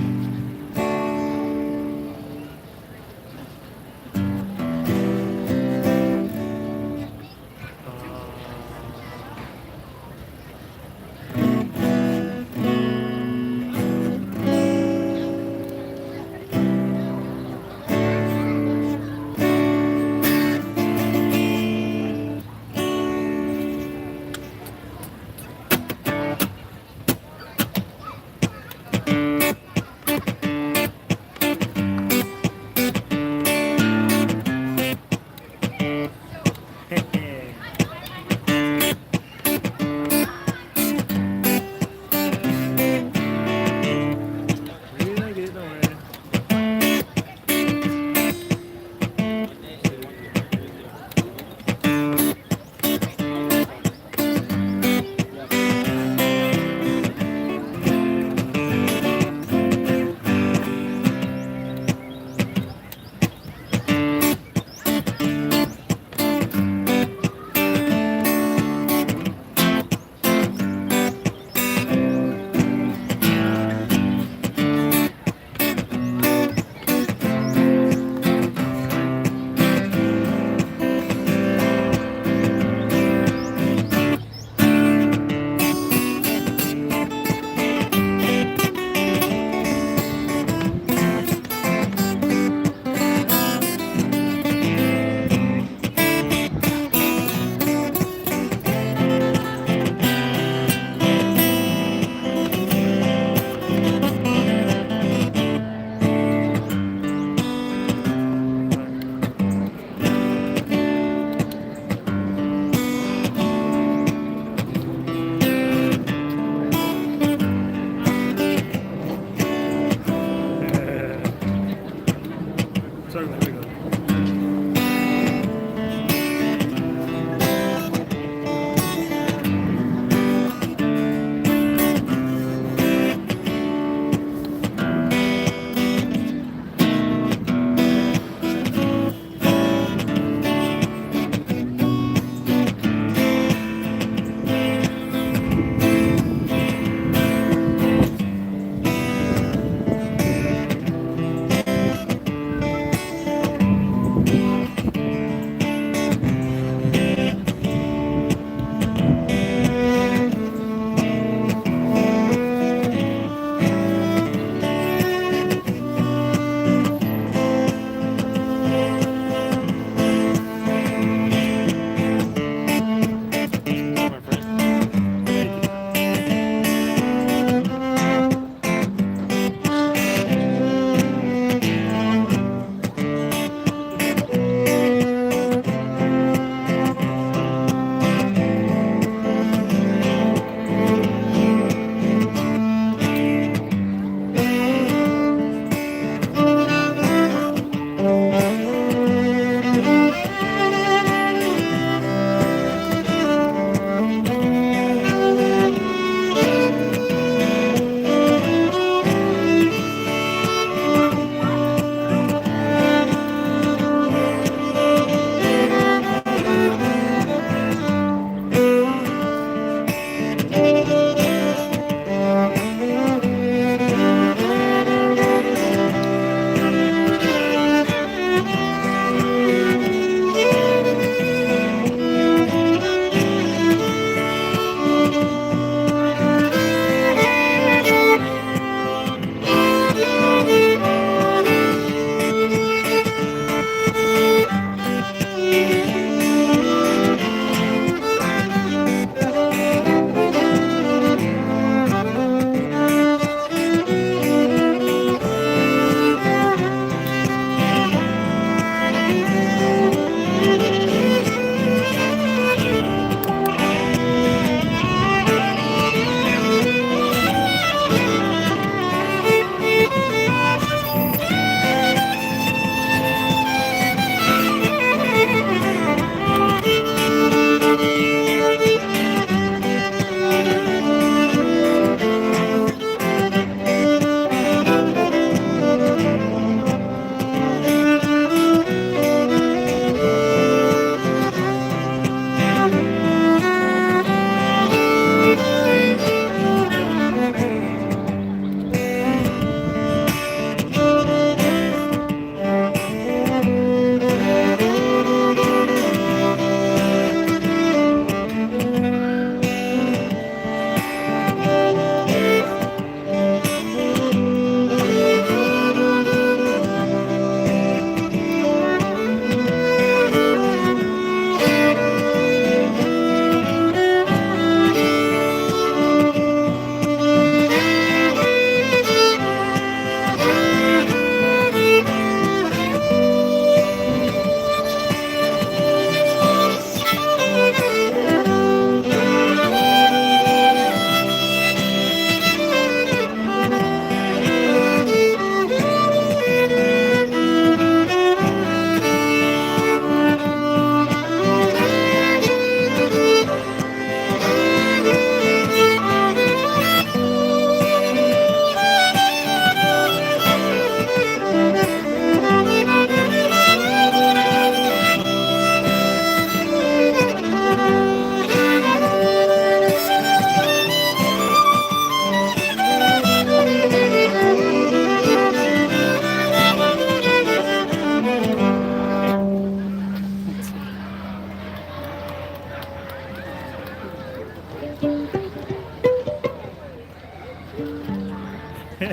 So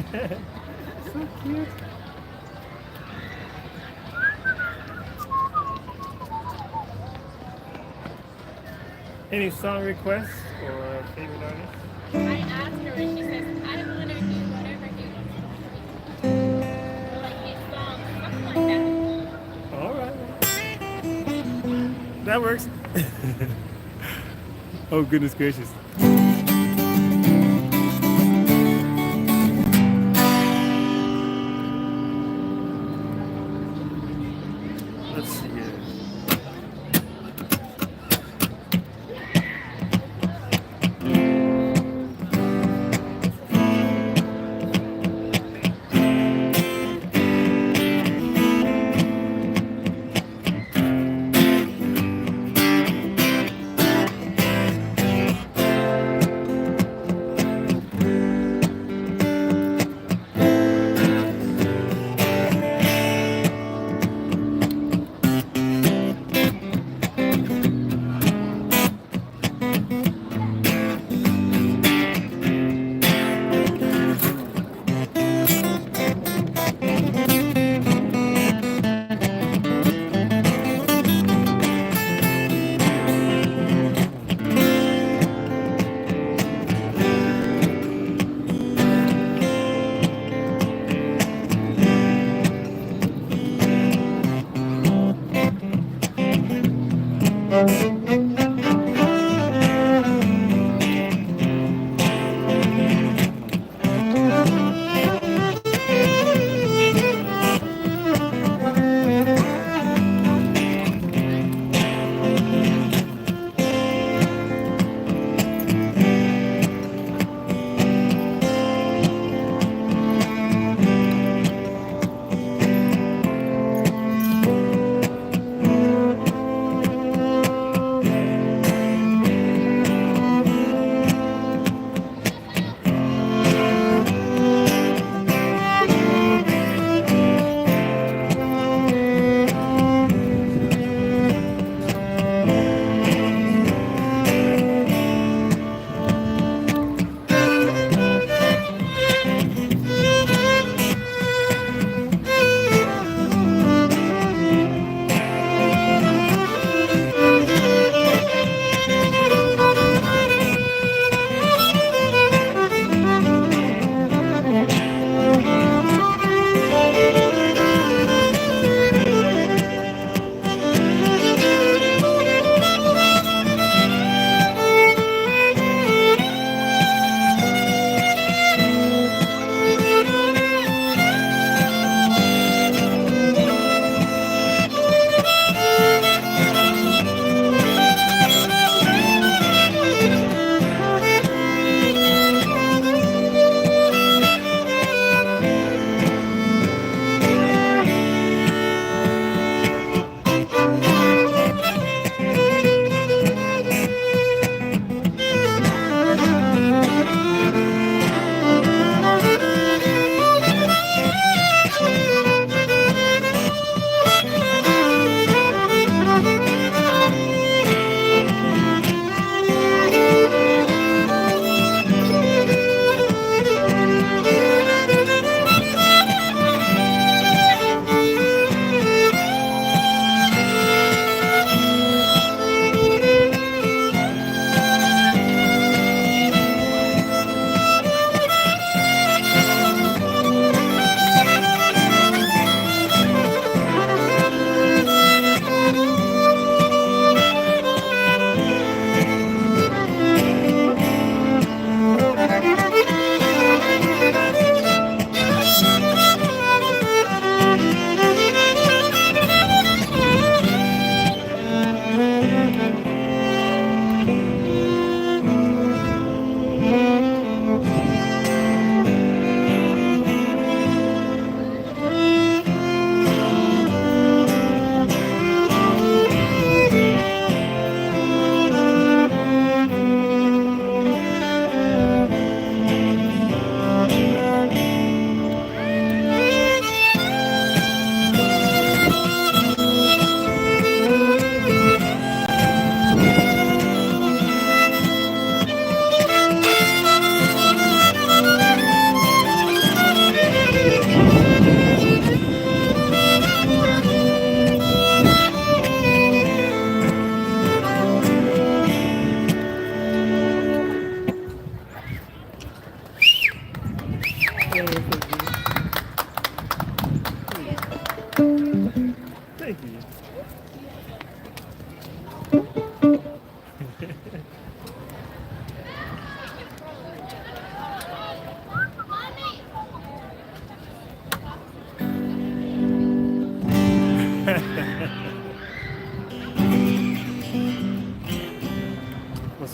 cute. Any song requests or favorite artists? I asked her and she says, I want to do whatever he wants to do. Like his song, something like that. All right. That works. Oh, goodness gracious. Let's see here.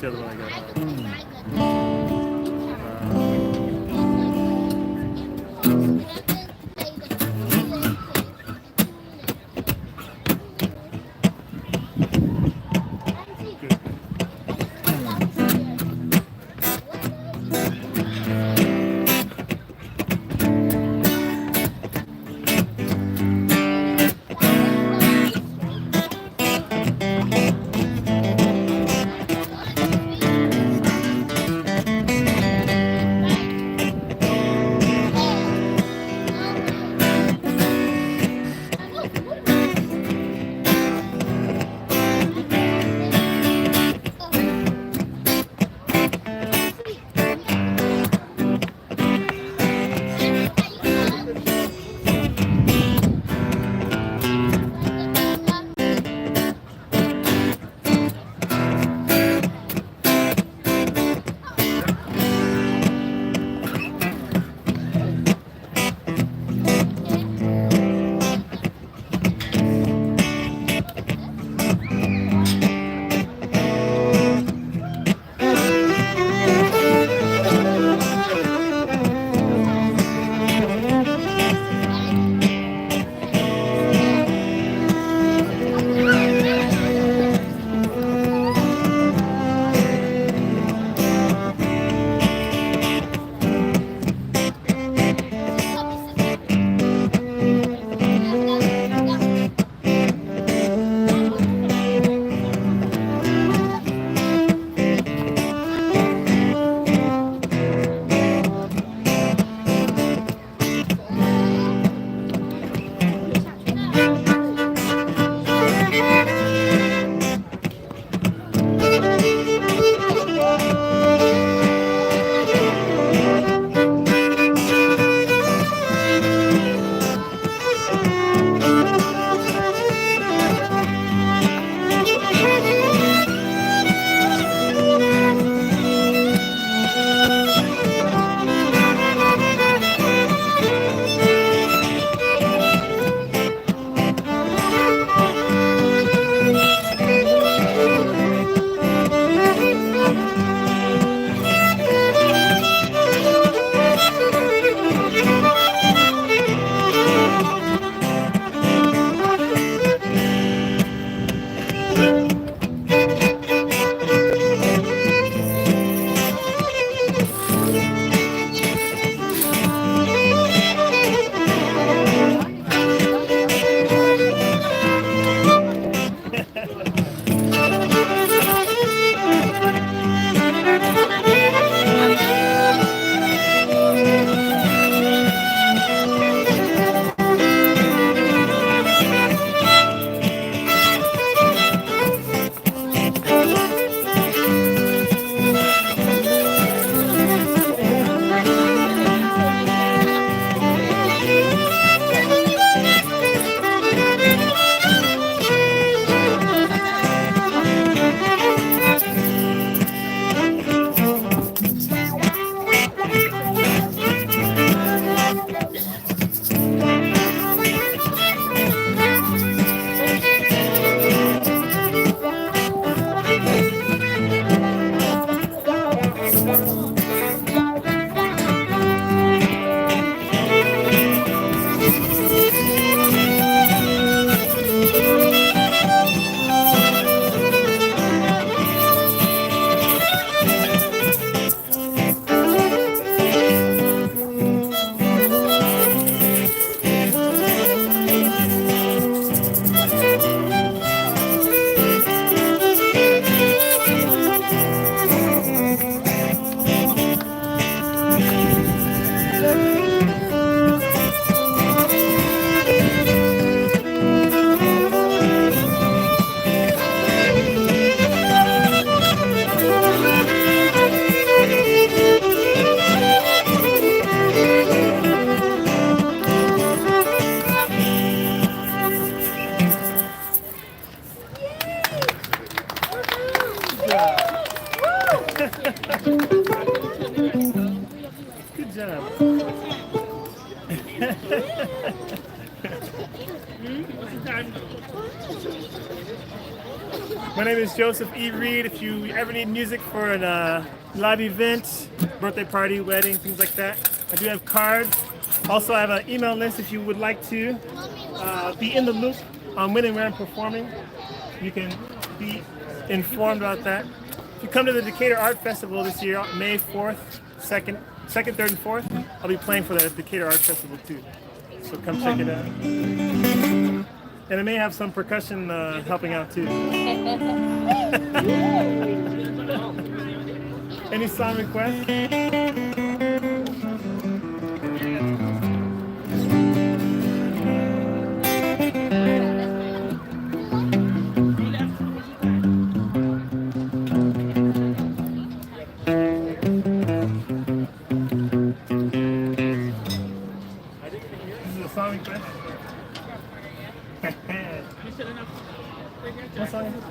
other one I got. Good job. My name is Joseph E. Reed. If you ever need music for a live event, birthday party, wedding, things like that, I do have cards. Also, I have an email list if you would like to be in the loop on when and where I'm performing. You can be informed about that. If you come to the Decatur Art Festival this year, May 4th, 2nd, 3rd, and 4th, I'll be playing for the Decatur Art Festival too. So come check it out. And I may have some percussion helping out too. Any song requests? This is a song request. What song is it?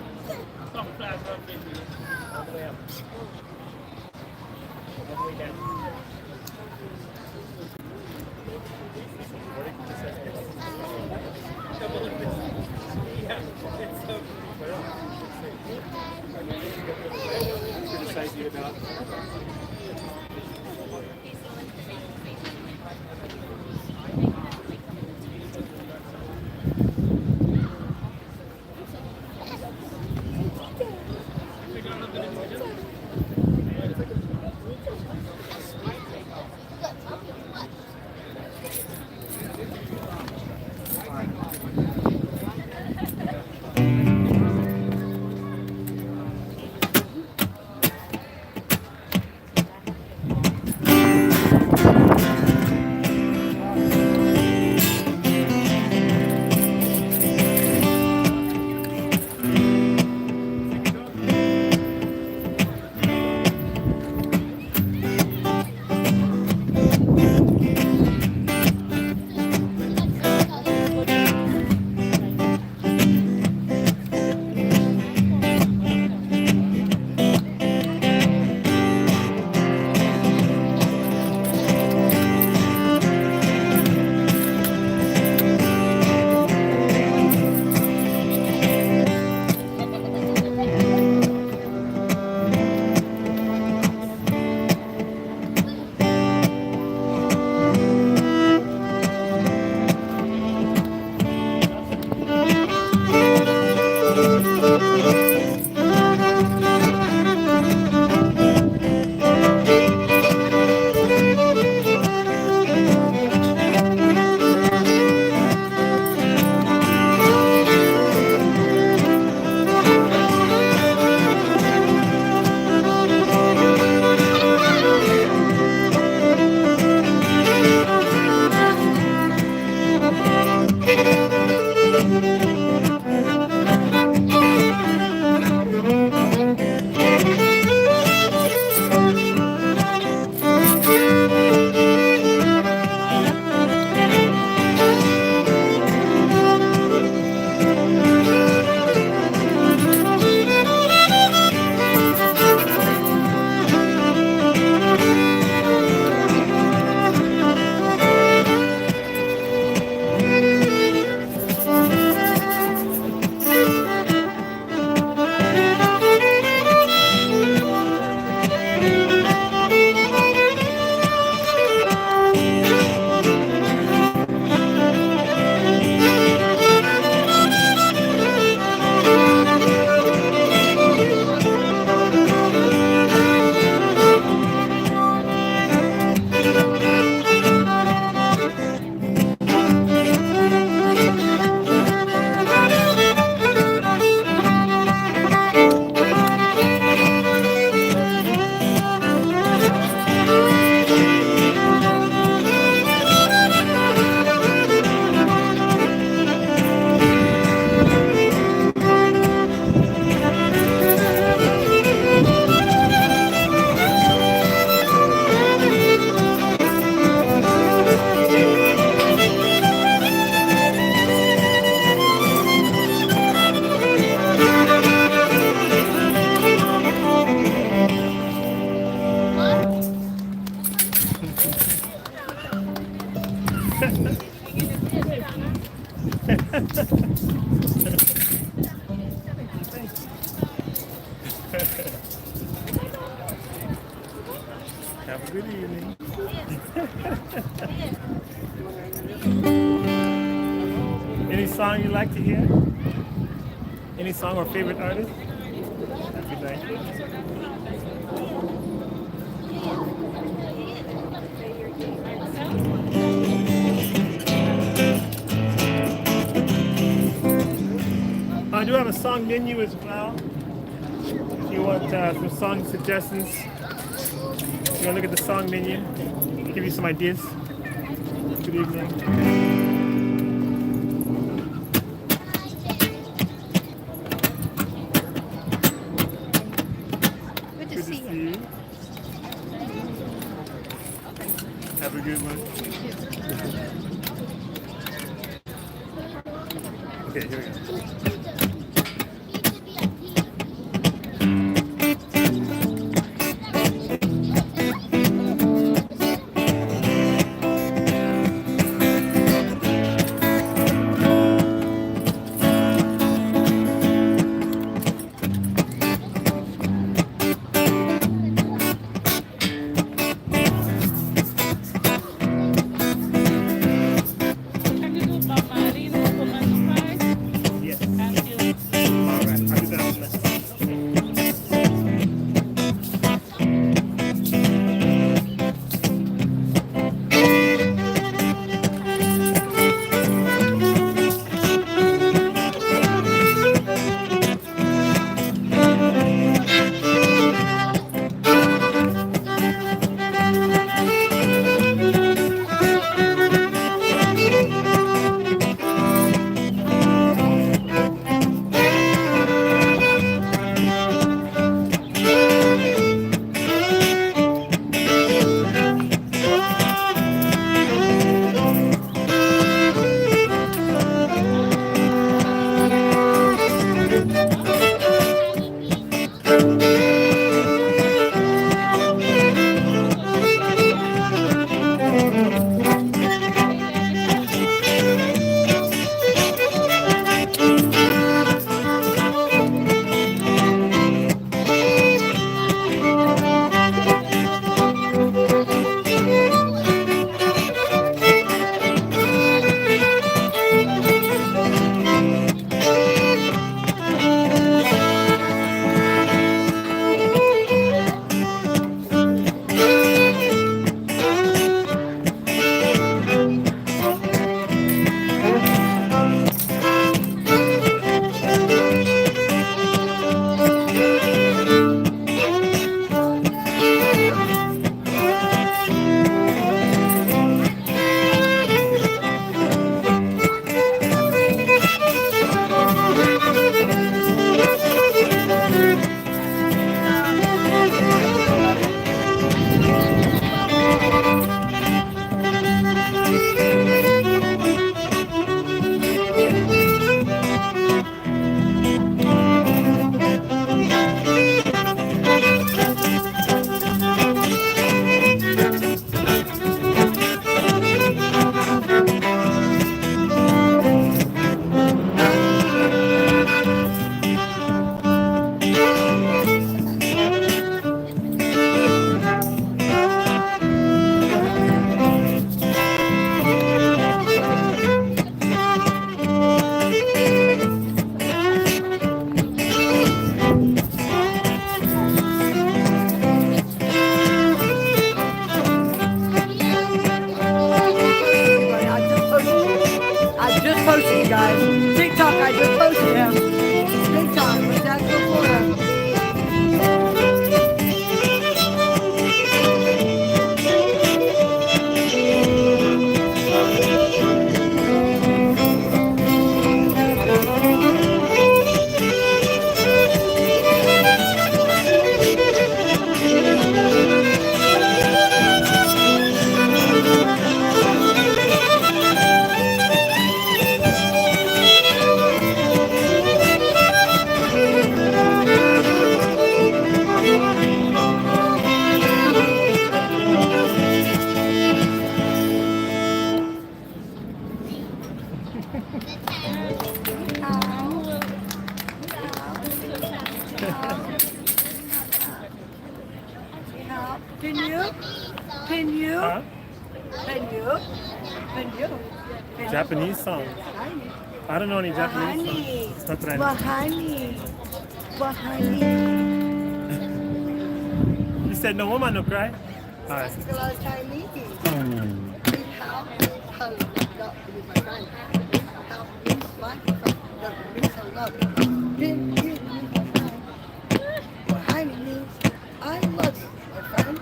Good evening. Any song you like to hear? Any song or favorite artist? Good night. I do have a song menu as well. If you want some song suggestions, you want to look at the song menu, give you some ideas. Good evening. Good to Good to see see you. you. Have a good one. Okay, here we go. Can you do Bob Marley, Woman to Five? Yes. Thank you. All right. I'll do that one next. Can you? Huh? Can you? Can you? Japanese songs. I don't know any Japanese Honey. songs. It's not that I Well, know. honey. Well, honey. You said no woman no cry? Alright. Speak a lot of Chinese. Honey means I love you, my friend.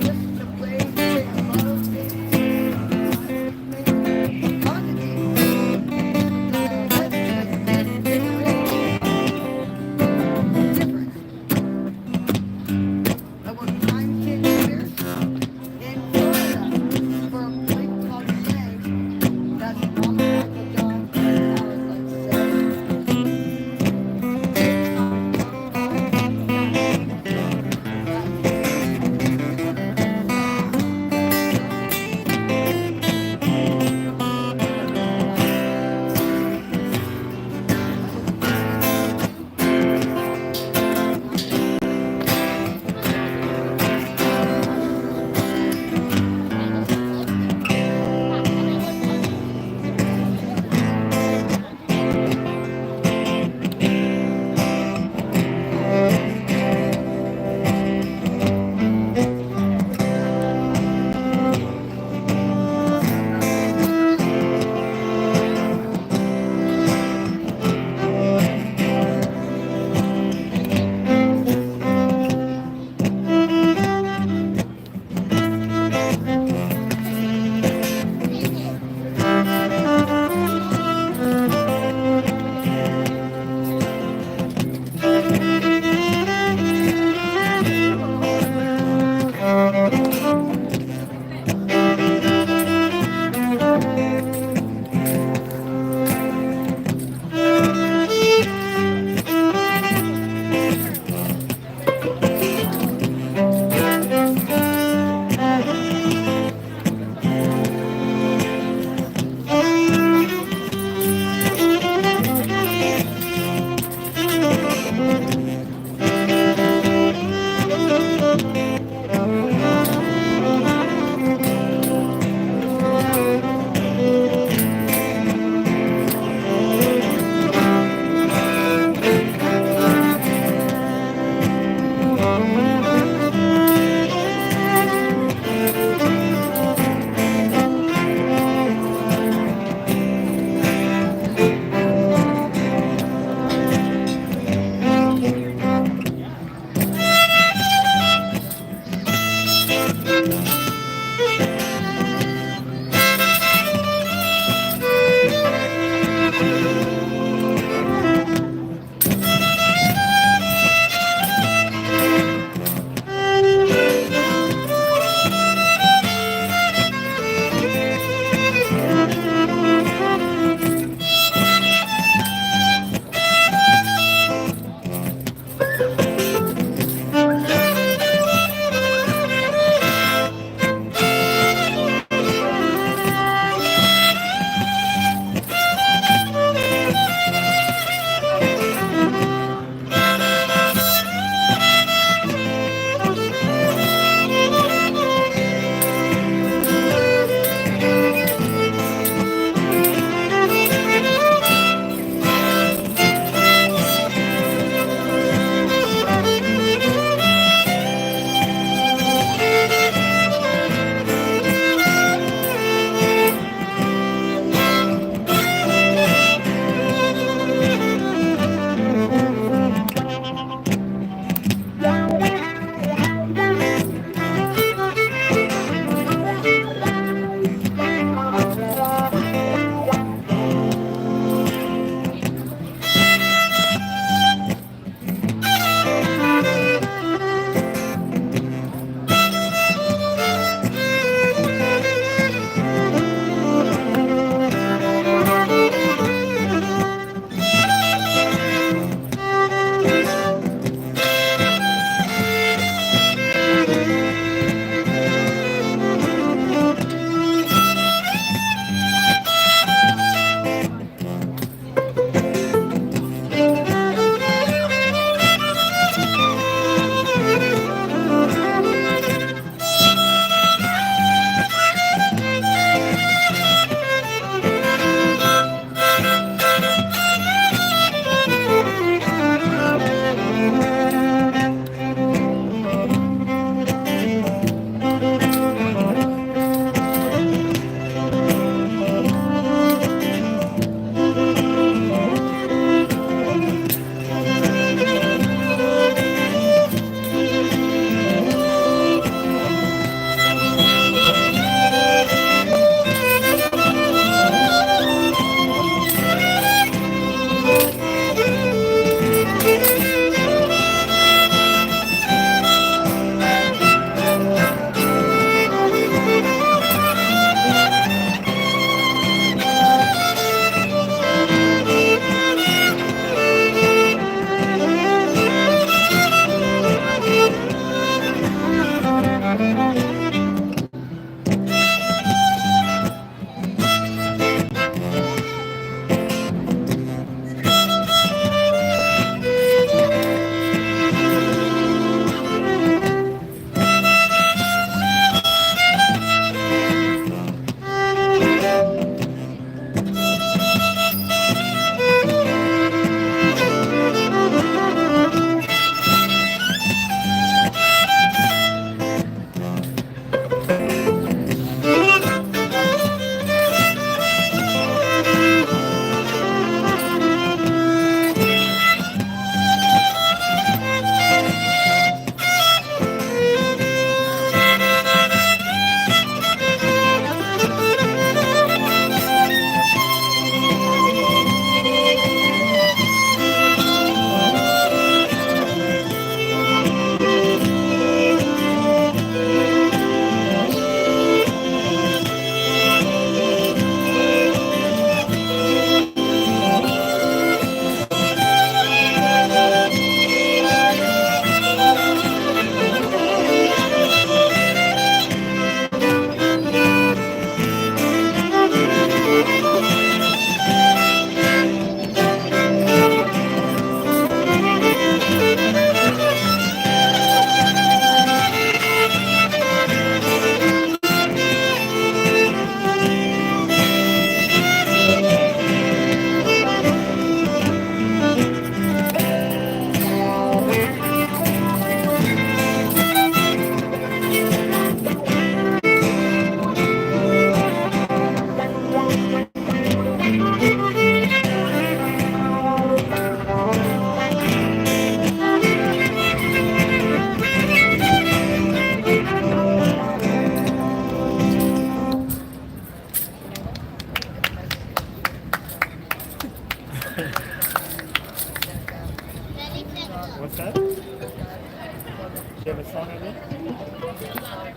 Just the way they love me. I was 9 years in Florida for a place called James. That's Mama Uncle John and Alice, let's say.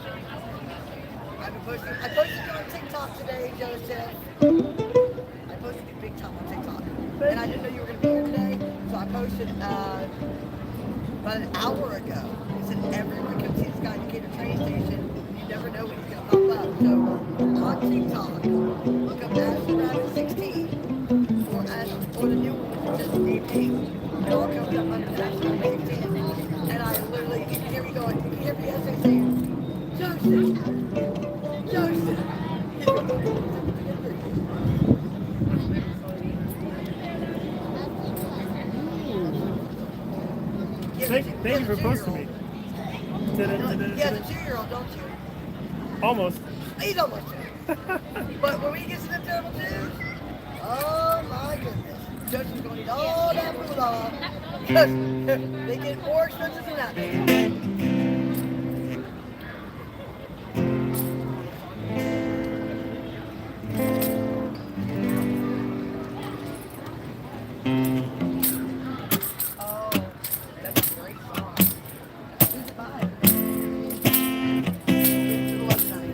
I posted it on TikTok today, Joseph. I posted it big time on TikTok. And I didn't know you were going to be here today, so I posted about an hour ago. It said everyone come see this guy at Decatur train station. You never know when he's going to pop up. So on TikTok, look up Ashley Rabbit 16 or the new one, just EP. It all comes up under Ashley Rabbit 16. And I literally, you can hear me going, you can hear me yesterday saying, Joseph, Joseph. Thank you for posting me. Yeah, the 2-year-old, don't you? Almost. He's almost there. But when we get to the terrible twos, oh my goodness. Joseph's going to eat all that food because they get more expensive than that. Oh, that's a great song. Who's it by? It's the left side.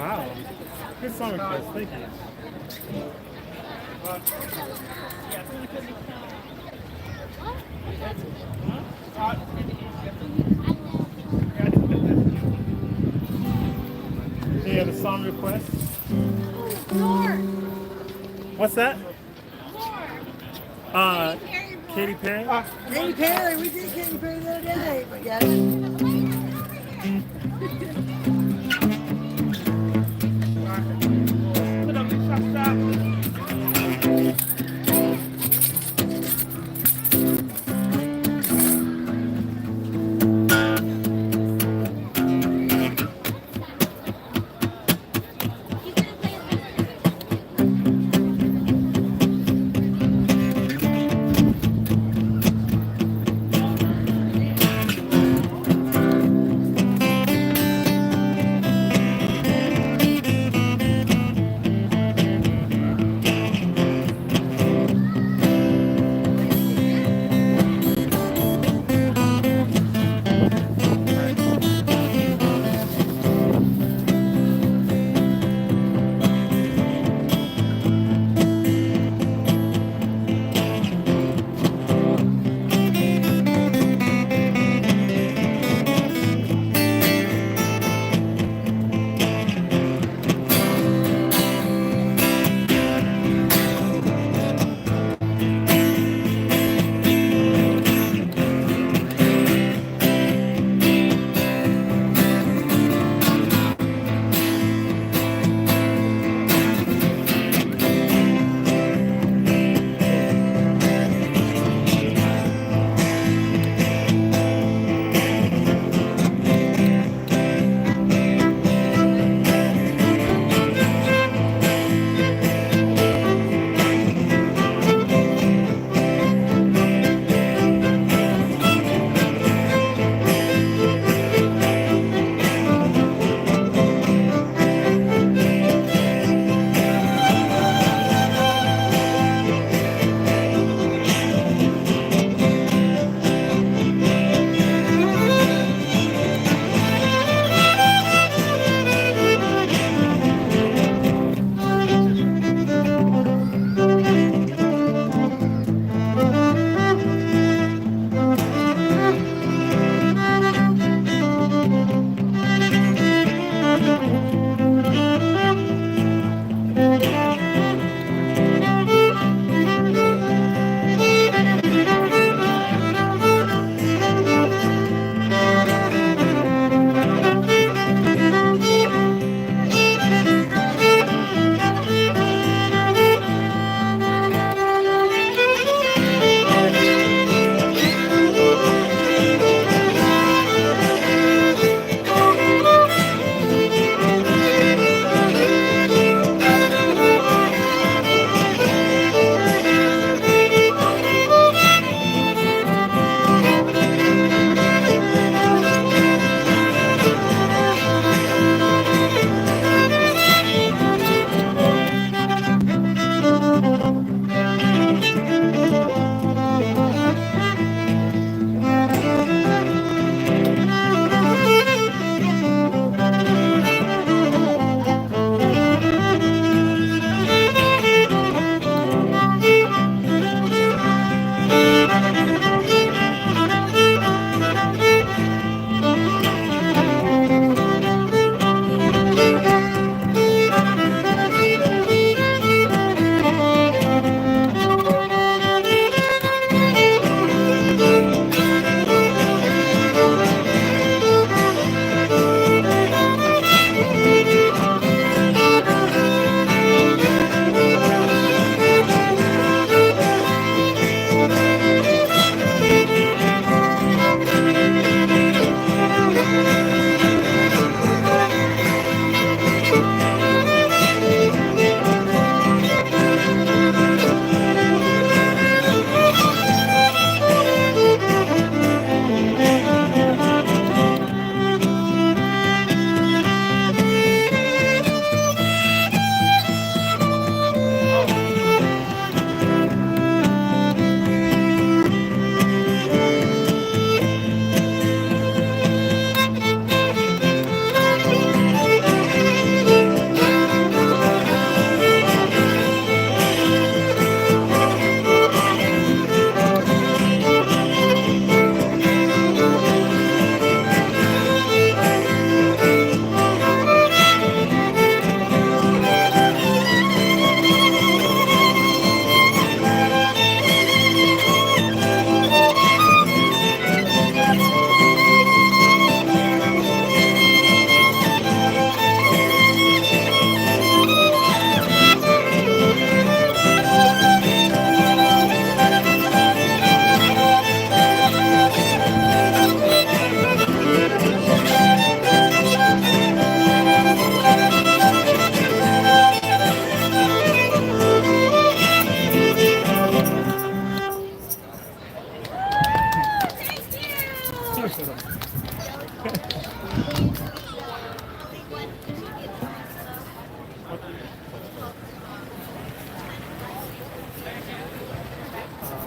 Wow. Good song request. Thank you. Any other song requests? What's that? Katy Perry? Katy Perry, we did Katy Perry the other day, but yes.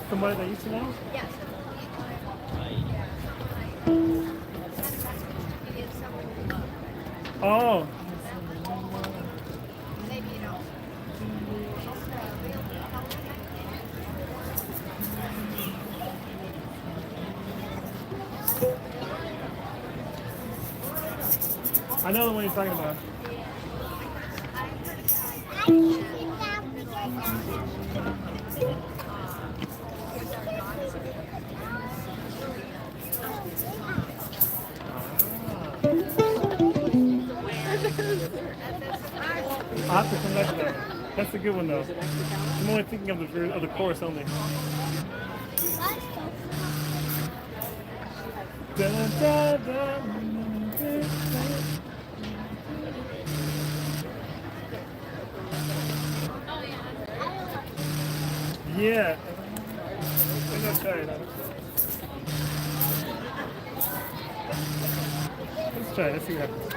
Somebody that used to know? Yes. Oh. Maybe you don't. I know the one you're talking about. I have to connect that. That's a good one though. I'm only thinking of the chorus only. Dun, dun, dun. Yeah. I'm gonna try it out. Let's try it. Let's see what happens.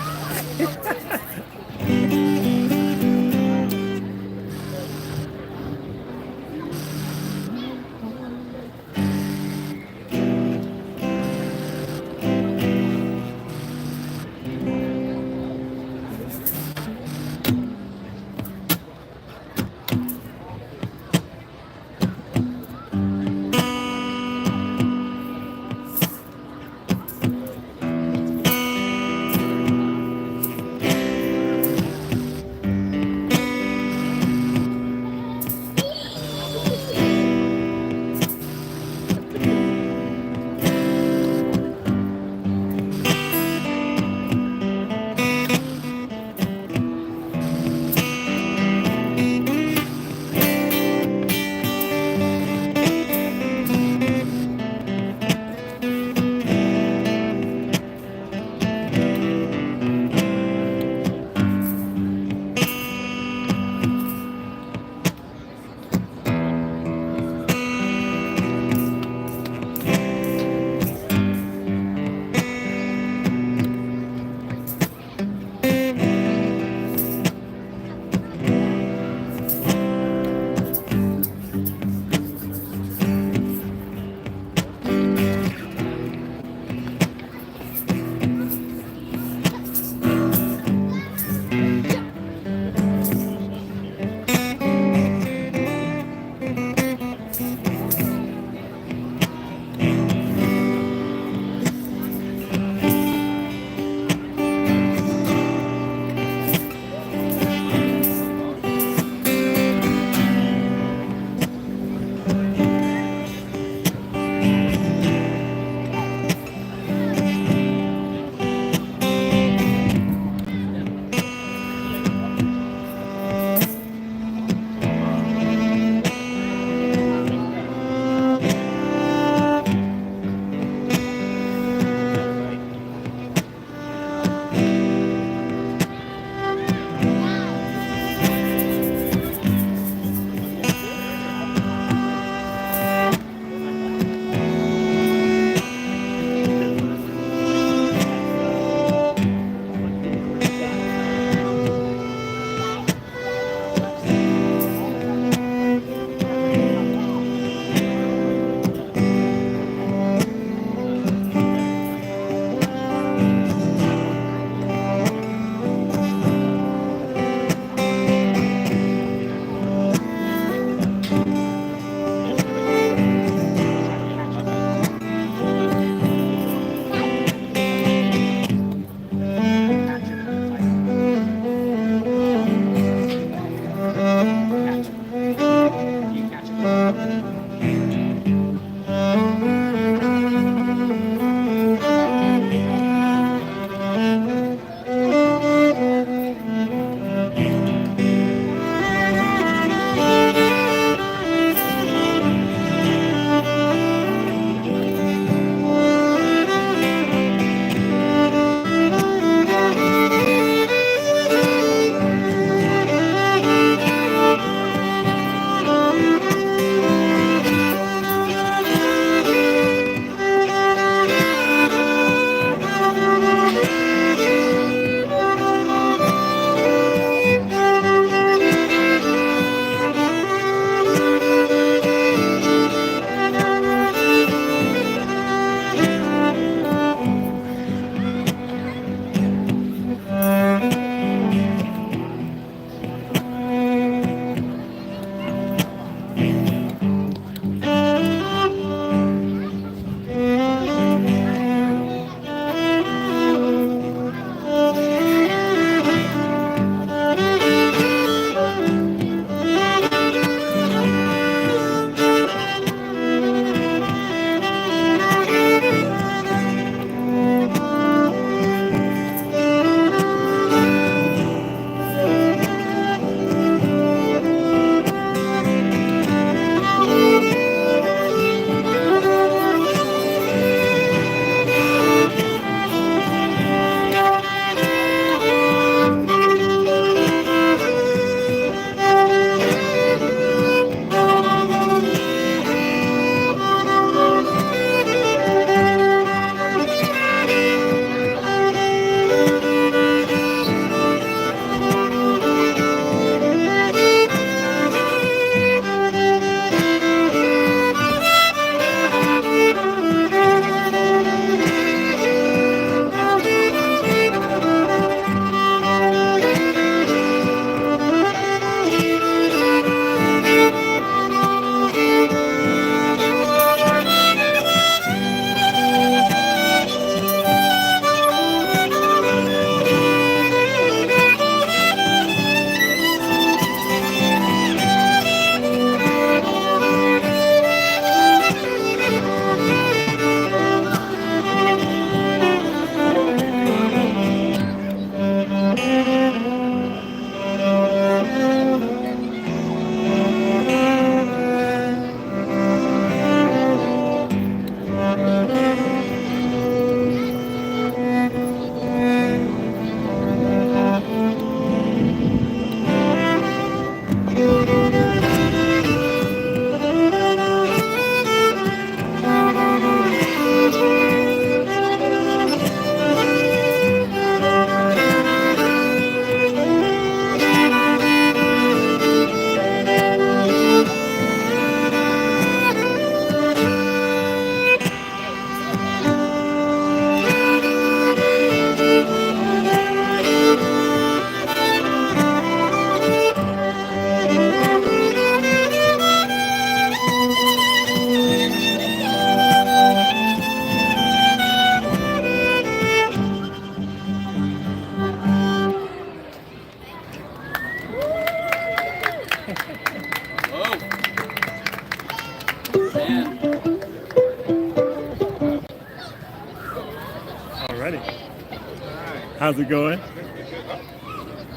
How's it going?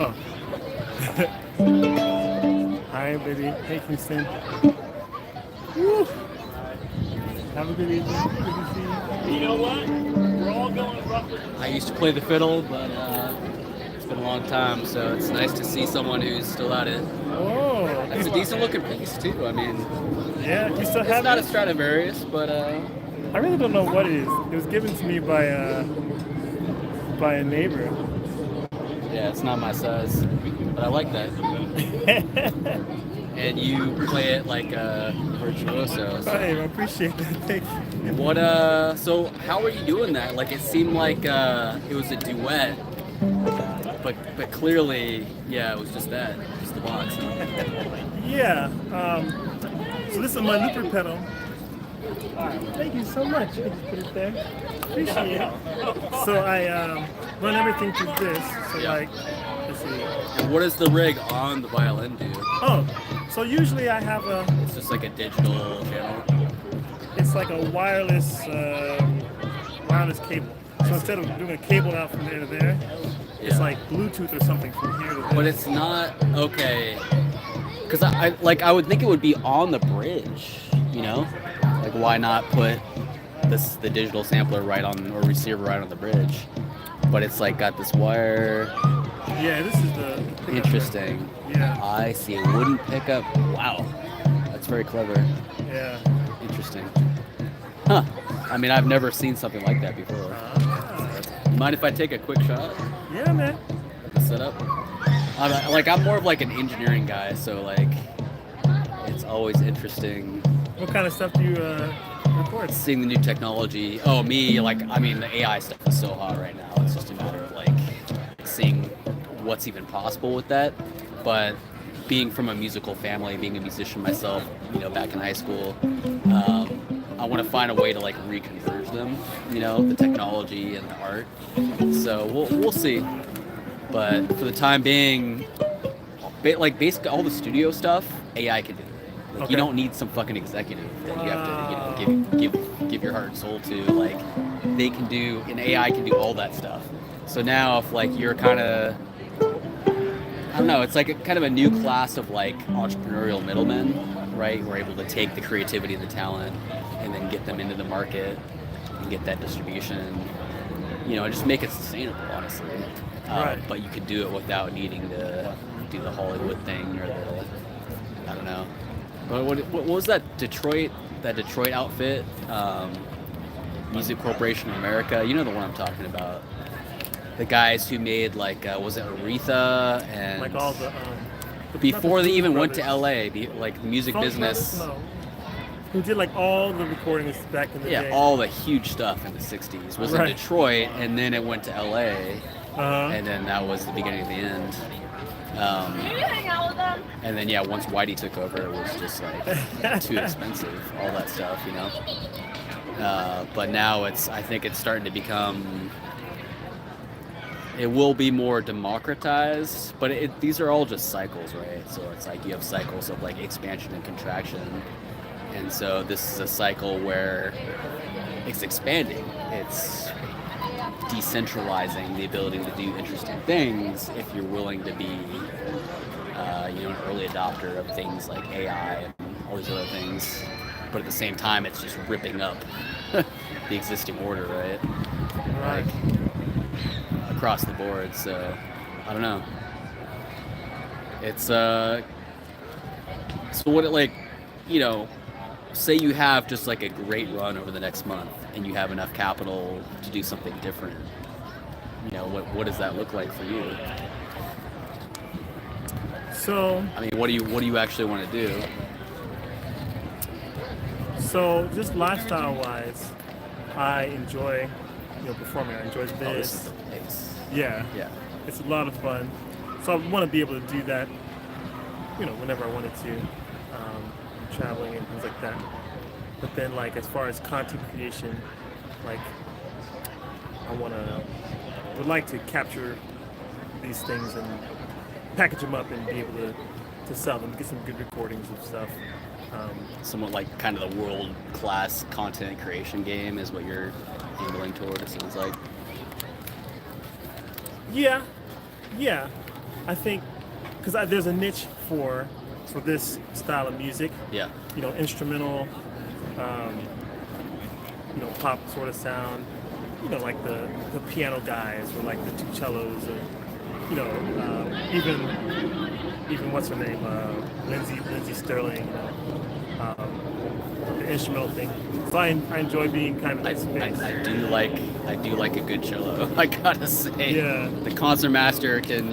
Oh. Hi, baby. Hey, Kingston. Woo. Have a good evening. Good to see you. You know what? We're all going roughly. I used to play the fiddle, but it's been a long time, so it's nice to see someone who's still at it. Oh. That's a decent looking piece too. I mean, Yeah, you still it's have not it? a Stradivarius, but I really don't know what it is. It was given to me by a neighbor. yeah, it's not my size, but I like that. And you play it like a virtuoso. So. Hey, I appreciate that. Thank you. What so how are you doing that? Like it seemed like it was a duet, but clearly, yeah, it was just that, just the box. Yeah. So this is my looper pedal. Thank you so much. I just put it there. Appreciate it. So I run everything through this. So Yeah. like, let's see. And what does the rig on the violin do? Oh, so usually I have It's just like a digital channel. it's like a wireless cable. So instead of doing a cable out from there to there, it's Yeah. like Bluetooth or something from here to there. But it's not okay. Because I would think it would be on the bridge, you know? Like why not put the digital sampler right on or receiver right on the bridge? But it's like got this wire. Yeah, this is the pickup Interesting. Yeah. I see a wooden pickup. Wow, that's very clever. Yeah. Interesting. Huh. I mean, I've never seen something like that before. Mind if I take a quick shot? Yeah, man. The setup. I'm more of like an engineering guy, so like it's always interesting What kind of stuff do you record? seeing the new technology. Oh, me, like I mean, the AI stuff is so hot right now. It's just a matter of like seeing what's even possible with that. But being from a musical family, being a musician myself, you know, back in high school, I want to find a way to like reconverge them, you know, the technology and the art. So we'll see. But for the time being, like basically all the studio stuff, AI can do. Like Okay. you don't need some fucking executive that you have to, you know, give your heart and soul to. Like they can do, and AI can do all that stuff. So now if like you're kind of, I don't know, it's like a kind of a new class of like entrepreneurial middlemen, right? We're able to take the creativity and the talent and then get them into the market and get that distribution, you know, and just make it sustainable, honestly. Right. But you could do it without needing to do the Hollywood thing or the, I don't know. But what was that Detroit outfit? Music Corporation of America. You know the one I'm talking about. The guys who made like was it Aretha and Like all the before not they the even Brothers. went to LA, like the music Funk business. Brothers? No. Who did like all the recordings back in the Yeah, day? all the huge stuff in the 60s was Right. in Detroit, and then it went to LA, Uh-huh. and then that was the beginning of the end. Maybe hang out with them. And then, yeah, once Whitey took over, it was just like too expensive, all that stuff, you know? But now I think it's starting to become, it will be more democratized, but these are all just cycles, right? So it's like you have cycles of like expansion and contraction. And so this is a cycle where it's expanding. It's decentralizing the ability to do interesting things if you're willing to be, you know, an early adopter of things like AI and all these other things. But at the same time, it's just ripping up the existing order, right? Right. Like across the board. So I don't know. It's so what it like, you know. Say you have just like a great run over the next month and you have enough capital to do something different. You know, what does that look like for you? So I mean, what do you actually want to do? So just lifestyle wise, I enjoy, you know, performing. I enjoy Oh, this. this is nice. Yeah. Yeah. It's a lot of fun. So I want to be able to do that, you know, whenever I wanted to, traveling and things like that. But then, like, as far as content creation, like, would like to capture these things and package them up and be able to sell them, get some good recordings of stuff. Somewhat like kind of the world-class content creation game is what you're angling toward, it sounds like. Yeah, yeah. I think because there's a niche for this style of music. Yeah. You know, instrumental, pop sort of sound. You know, like the piano guys or like the two cellos, or even what's her name, Lindsay Sterling. The instrumental thing. So I enjoy being kind of in space. I do like a good cello. I gotta say. Yeah. The concertmaster can,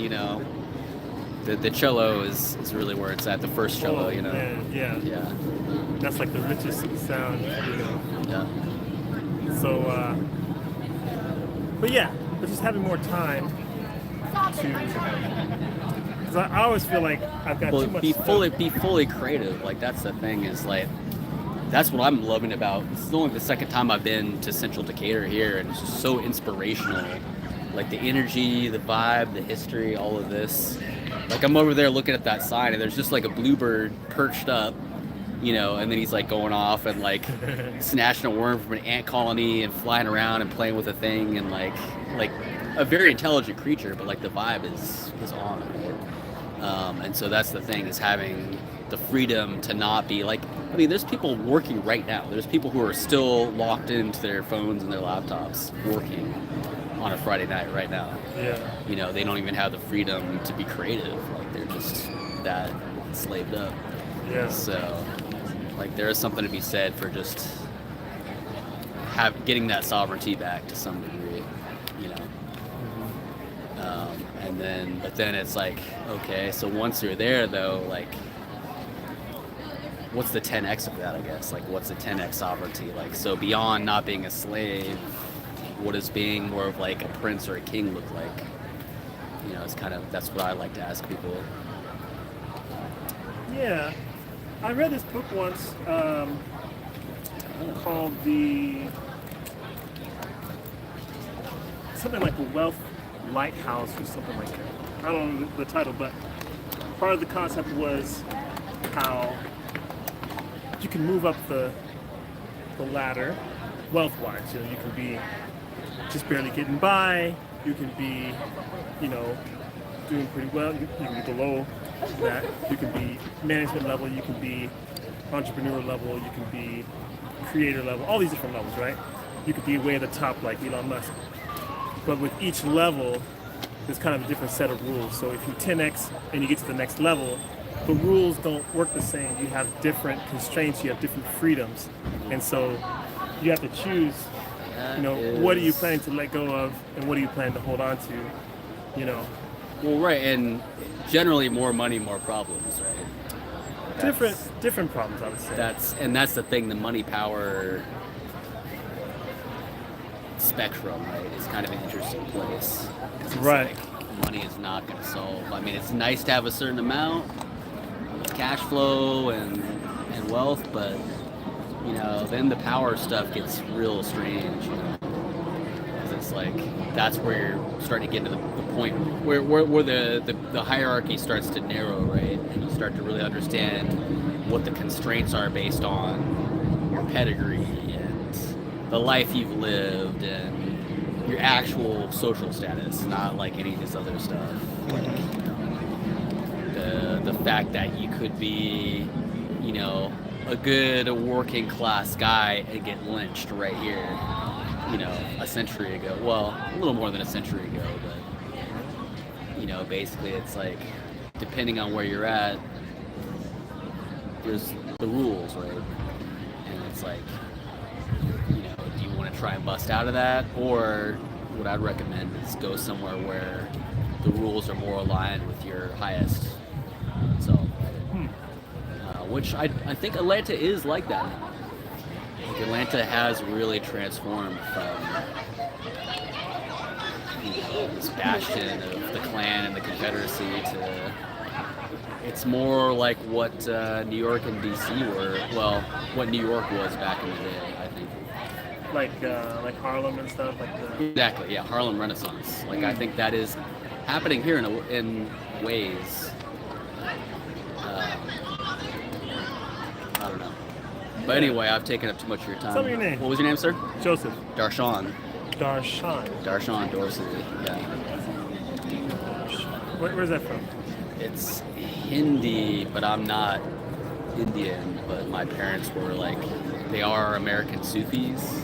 the cello is really where it's at. The first cello, Oh, man, yeah. Yeah. That's like the richest sound, Yeah. So, but yeah, but just having more time because I always feel like I've got Well, too much be stuff. fully creative. Like that's the thing is like that's what I'm loving about. It's only the second time I've been to Central Decatur here, and it's just so inspirational. Like the energy, the vibe, the history, all of this. Like I'm over there looking at that sign, and there's just like a bluebird perched up, and then he's like going off and like snatching a worm from an ant colony and flying around and playing with a thing, and like a very intelligent creature, but like the vibe is on, right? And so that's the thing, is having the freedom to not be like, I mean, there's people working right now. There's people who are still locked into their phones and their laptops working on a Friday night right now. Yeah. They don't even have the freedom to be creative. Like they're just that slaved up. Yeah. So like there is something to be said for just getting that sovereignty back to some degree, but then it's like, okay, so once you're there though, like what's the 10x of that, I guess? Like what's the 10x sovereignty? Like, so beyond not being a slave, what does being more of like a prince or a king look like? It's kind of, that's what I like to ask people. Yeah. I read this book once called something like the Wealth Lighthouse or something like that. I don't know the title, but part of the concept was how you can move up the ladder wealth-wise. You can be just barely getting by. You can be, doing pretty well. You can be below that. You can be management level. You can be entrepreneur level. You can be creator level. All these different levels, right? You could be way at the top like Elon Musk. But with each level, there's kind of a different set of rules. So if you 10x and you get to the next level, the rules don't work the same. You have different constraints. You have different freedoms, and so you have to choose. What are you planning to let go of, and what are you planning to hold on to? Well, right, and generally more money, more problems, right? Different problems, I would say. That's the thing. The money power spectrum, right, is kind of an interesting place. Right. Like, money is not going to solve. I mean, it's nice to have a certain amount of cash flow and wealth, but then the power stuff gets real strange. 'Cause it's like that's where you're starting to get to the point where the hierarchy starts to narrow, right? And you start to really understand what the constraints are based on your pedigree and the life you've lived and your actual social status, not like any of this other stuff. Like, the fact that you could be, a good working class guy and get lynched right here, a century ago. Well, a little more than a century ago, but, basically it's like, depending on where you're at, there's the rules, right? And it's like, do you want to try and bust out of that? Or what I'd recommend is go somewhere where the rules are more aligned with your highest self. Which I think Atlanta is like that now. Like Atlanta has really transformed from this bastion of the Klan and the Confederacy to it's more like what New York and DC were. Well, what New York was back in the day, I think. Like Harlem and stuff like that. Exactly, yeah, Harlem Renaissance. Like I think that is happening here in ways. I don't know. But anyway, I've taken up too much of your time. Tell me your name. What was your name, sir? Joseph. Darshan. Darshan. Darshan Dorsey. Yeah. Where's that from? It's Hindi, but I'm not Indian. But my parents were like, they are American Sufis.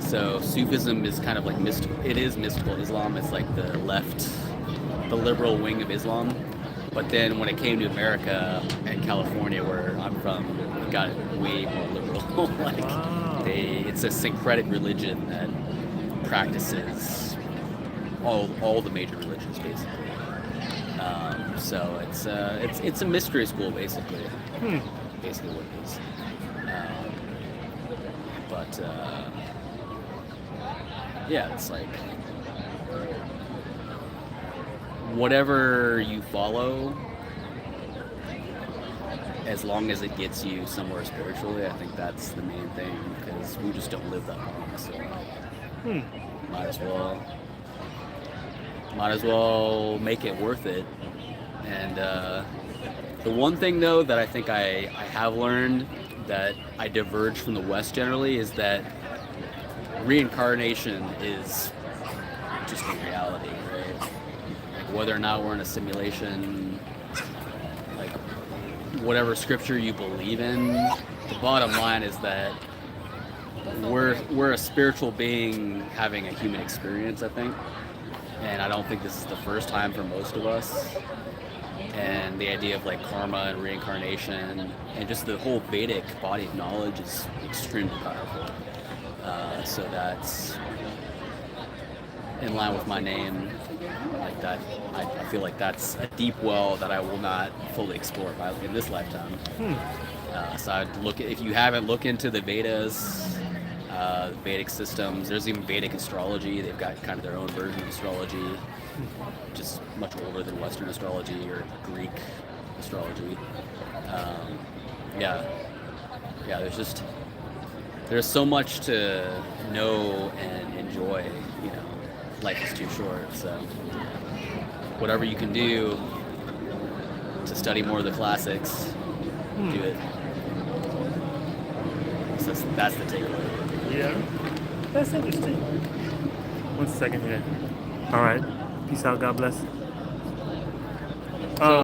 So Sufism is kind of like it is mystical Islam. It's like the liberal wing of Islam. But then when it came to America and California, where I'm from, it got way more liberal. Like it's a syncretic religion that practices all the major religions basically. So it's a mystery school basically. Basically what it is. But yeah, it's like whatever you follow, as long as it gets you somewhere spiritually, I think that's the main thing, because we just don't live that long, so might as well make it worth it. And the one thing though that I think I have learned that I diverge from the West generally is that reincarnation is just a reality, right? Like whether or not we're in a simulation, like whatever scripture you believe in, the bottom line is that we're a spiritual being having a human experience, I think. And I don't think this is the first time for most of us. And the idea of like karma and reincarnation and just the whole Vedic body of knowledge is extremely powerful. So that's in line with my name, like that. I feel like that's a deep well that I will not fully explore in this lifetime. So I'd if you haven't looked into the Vedas, Vedic systems. There's even Vedic astrology. They've got kind of their own version of astrology, just much older than Western astrology or Greek astrology. There's so much to know and enjoy. You know, life is too short. So whatever you can do to study more of the classics, do it. So that's the takeaway. Yeah, that's interesting. 1 second here. All right. Peace out. God bless.